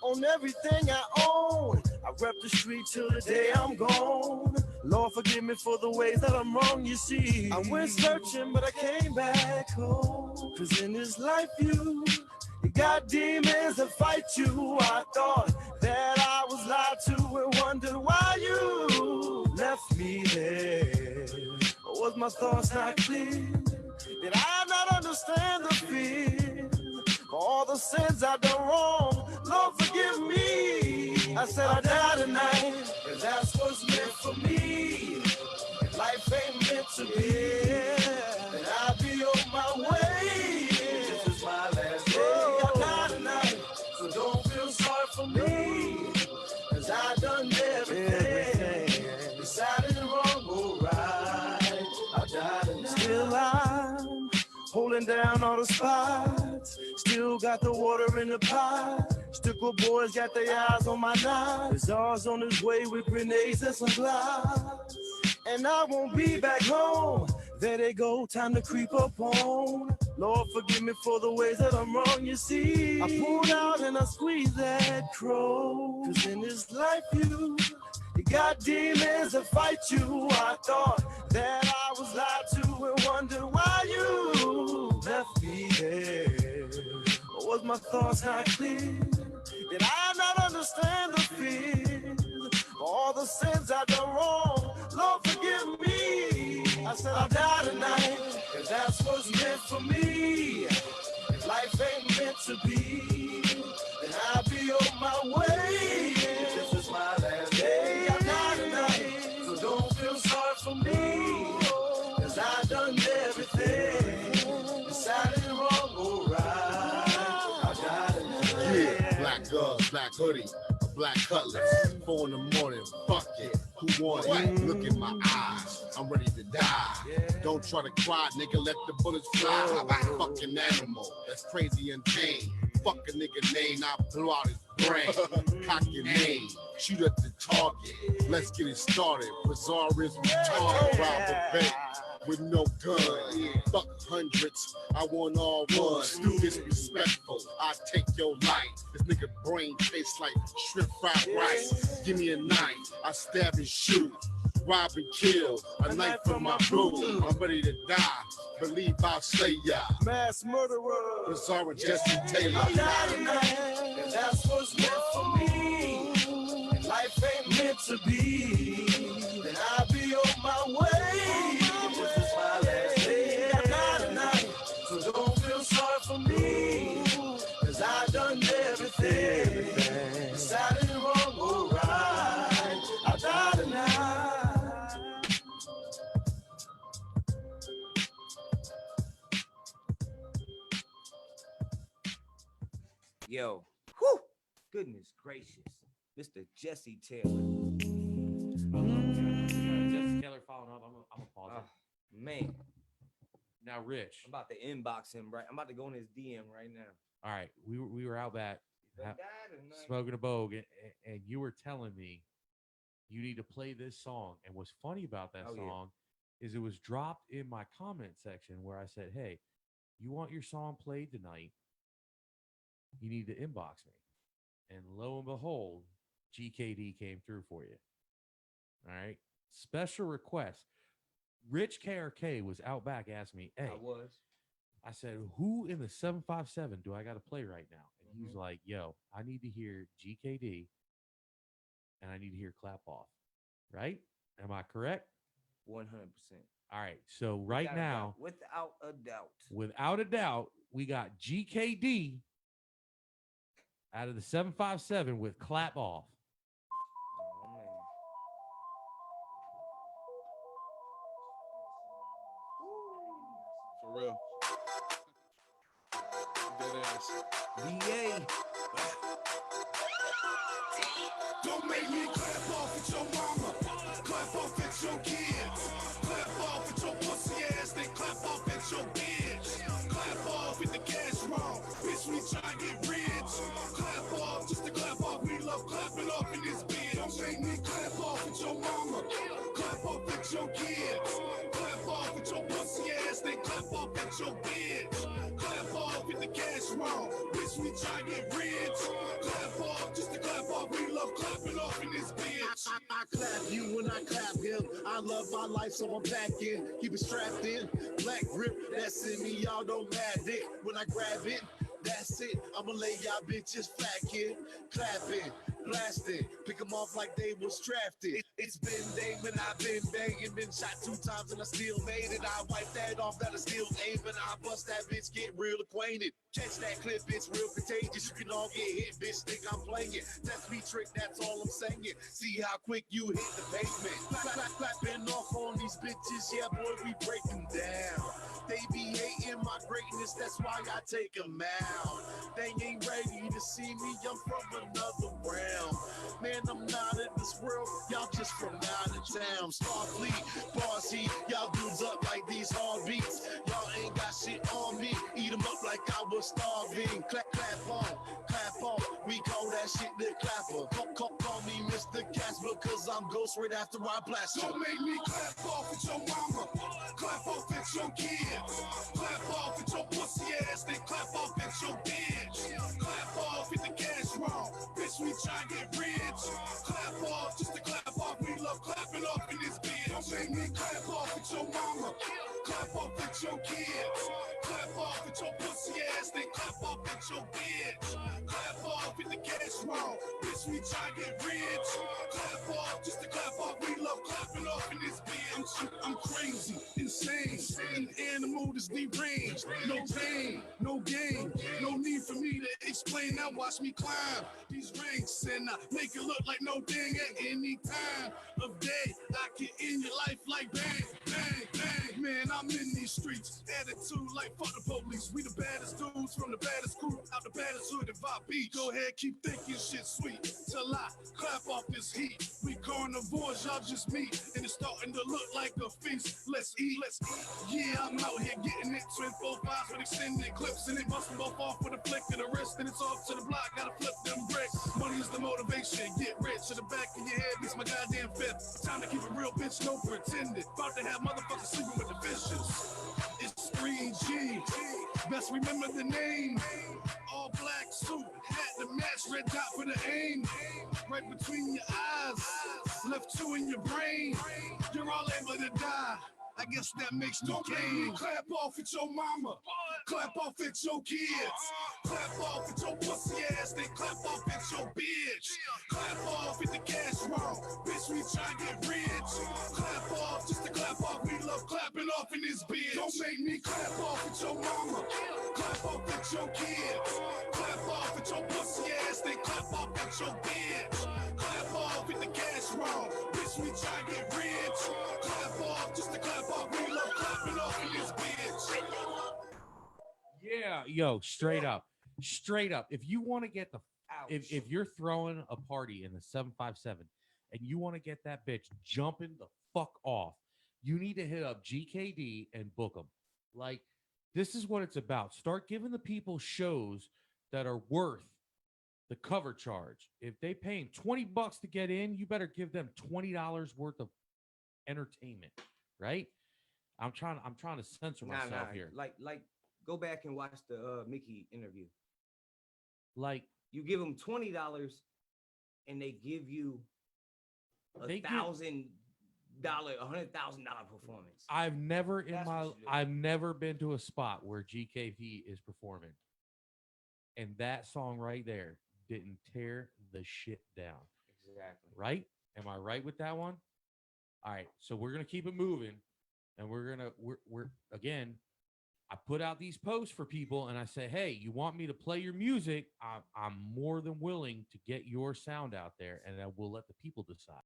On everything I own, I rep the street till the day I'm gone. Lord, forgive me for the ways that I'm wrong, you see. I went searching, but I came back home. Cause in this life you got demons that fight you. I thought that I was lied to and wondered why you left me there. Was my thoughts not clear? Did I not understand the fear? For all the sins I've done wrong, Lord forgive me. I said I die tonight, and that's what's meant for me. If life ain't meant to be, then I'll be on my way. This is my last day. I die tonight, so don't feel sorry for me. Cause I done everything. Decided wrong or right. I died tonight. Still I'm holding down all the spots. Still got the water in the pot. Stickle boys got their eyes on my knife. Bizarre's on his way with grenades and some blocks. And I won't be back home. There they go, time to creep up on. Lord, forgive me for the ways that I'm wrong, you see. I pulled out and I squeezed that crow. Cause in this life you got demons that fight you. I thought that I was lied to and wondered why you left me there. Or was my thoughts not clear? Did I not understand the fear? For all the sins I've done wrong, Lord forgive me. I said I'll die tonight, cause that's what's meant for me. If life ain't meant to be, then I'll be on my way. This is my last day. I'll die tonight, so don't feel sorry for me. Cause I done everything. Decided wrong or right. I'll die tonight.
Yeah, black gloves, black hoodie, a black cutlass. 4 in the morning, fuck it. Who want it? Look in my eyes, I'm ready to die. Don't try to cry, nigga, let the bullets fly. I'm a fucking animal, that's crazy and tame. Fuck a nigga name, I blow out his brain. Cock your name, shoot at the target. Let's get it started. Bizarre is retarded, rob a bank with no gun. Fuck hundreds, I want all ones. Disrespectful, I take your life. This nigga brain tastes like shrimp fried rice. Give me a knife, I stab and shoot. Rob and kill, a knife from my boo. I'm ready to die, believe I'll slay ya.
Mass murderer,
Bizarre and Jesse Taylor.
I'll die tonight, and that's what's meant for me. Life ain't meant to to be, then I'll be on my way. This is my last day. I got tonight, so don't feel sorry for me, cause I done everything. Decided wrong or right, I die tonight.
Yo, whew, goodness gracious, Mr. Jesse Taylor.
Jesse Taylor following up. I'm gonna pause it.
Man,
now Rich,
I'm about to inbox him right. I'm about to go in his DM right now.
all right, we were out back smoking a bogue, and you were telling me you need to play this song. And what's funny about that song is it was dropped in my comment section where I said, hey, you want your song played tonight, you need to inbox me. And lo and behold, GKD came through for you. All right. Special request. Rich KRK was out back, asked me, hey, I said, who in the 757 do I got to play right now? And he was like, yo, I need to hear GKD and I need to hear Clap Off. Right? Am I correct?
100%.
All right. So right now,
without
a doubt, we got GKD out of the 757 with Clap Off.
For real. Dead ass.
VA.
Don't make me clap off at your mama, clap off at your kids, clap off at your pussy ass, then clap off at your bitch, clap off with the cash wrong, bitch we try to get rich, clap off just to clap off, we love clapping off in this bitch. Don't make me clap off at your mama, clap off at your kids, clap off with your pussy ass, then clap off at your bitch, clap off with the cash wrong, bitch we try to get rich, clap off just to clap off, we love clapping off in this bitch. I clap you when I clap him. I love my life, so I'm back in. Keep it strapped in. Black grip, that's in me. Y'all don't mad it. When I grab it, that's it. I'ma lay y'all bitches flat, kid. Clapping, blasting, pick them off like they was drafted. It's been Damon, I've been banging, been shot 2 times and I still made it. I wipe that off, that I still aim, and I bust that bitch, get real acquainted. Catch that clip, bitch, real contagious. You can all get hit, bitch, think I'm playing. That's me trick, that's all I'm saying. See how quick you hit the pavement. Clapping off on these bitches, yeah, boy, we break them down. They be hating my greatness, that's why I take them out. They ain't ready to see me, I'm from another realm. Man, I'm not in this world, y'all just from out of town. Starfleet, Bossy, y'all dudes up like these hard beats. Y'all ain't got shit on me, eat them up like I was starving. Clap, clap on, we call that shit the clapper. Call me Mr. Casper, cause I'm ghost right after I blast you. Don't make me clap off at your mama, clap off at your kids, clap off at your pussy ass, then clap off at your bitch, clap off with the cash wrong, bitch we try to get rich, clap off just to clap off, we love clapping off in this bitch. Don't make me clap off at your mama, clap off at your kids, clap off at your pussy ass, then clap off at your bitch, clap off with the cash wrong, bitch we try to get rich, clap off just to clap off, we love clapping off in this bitch. I'm crazy, insane, an animal that's deranged, no pain, no gain, no need for me to explain, now watch me climb these ranks and I make it look like no thing at any time of day, I can end your life like bang, bang, bang, man, I'm in these streets, attitude like fuck the police, we the baddest dudes from the baddest crew, out the baddest hood in Vibe Beach, go ahead, keep thinking shit sweet, till I clap off this heat, we carnivores, y'all just meat, and it's starting to look like a feast, let's eat, yeah, I'm out here getting it, twin 4-5s with extended clips, and it busting both off with a flick of the wrist, and it's off to the block, gotta flip them bricks, money is the motivation, get rich, to the back of your head, beats my goddamn fifth, time to keep it real, bitch, no pretending, about to have motherfuckers sleeping with the fishes, it's 3G, best remember the name, all black suit, hat to match, red dot for the aim, right between your eyes, left 2 in your brain, you're all able to die, I guess that makes no gain. Clap off at your mama, clap off at your kids, clap off at your pussy ass, then clap off at your bitch, clap off at the cash wrong, bitch
try to get rich. Clap off, just to clap off. We love clapping off in this bitch. Don't make me clap off with your mama. Clap off with your kids. Clap off with your pussy ass. Then clap off with your bitch. Clap off with the cash roll. Bitch, we try to get rich. Clap off, just to clap off. We love clapping off in this bitch.
Yeah, yo, straight up. If you want to get the if you're throwing a party in the 757 and you want to get that bitch jumping the fuck off, you need to hit up GKD and book them. Like, this is what it's about. Start giving the people shows that are worth the cover charge. If they paying $20 to get in, you better give them $20 worth of entertainment, right? I'm trying to censor myself here.
Like go back and watch the Mickey interview.
Like,
you give them $20 and they give you $100,000 performance.
I've never been to a spot where GKP is performing, and that song right there didn't tear the shit down.
Exactly.
Right? Am I right with that one? All right. So we're gonna keep it moving, and we're again. I put out these posts for people, and I say, hey, you want me to play your music? I'm more than willing to get your sound out there, and I will let the people decide.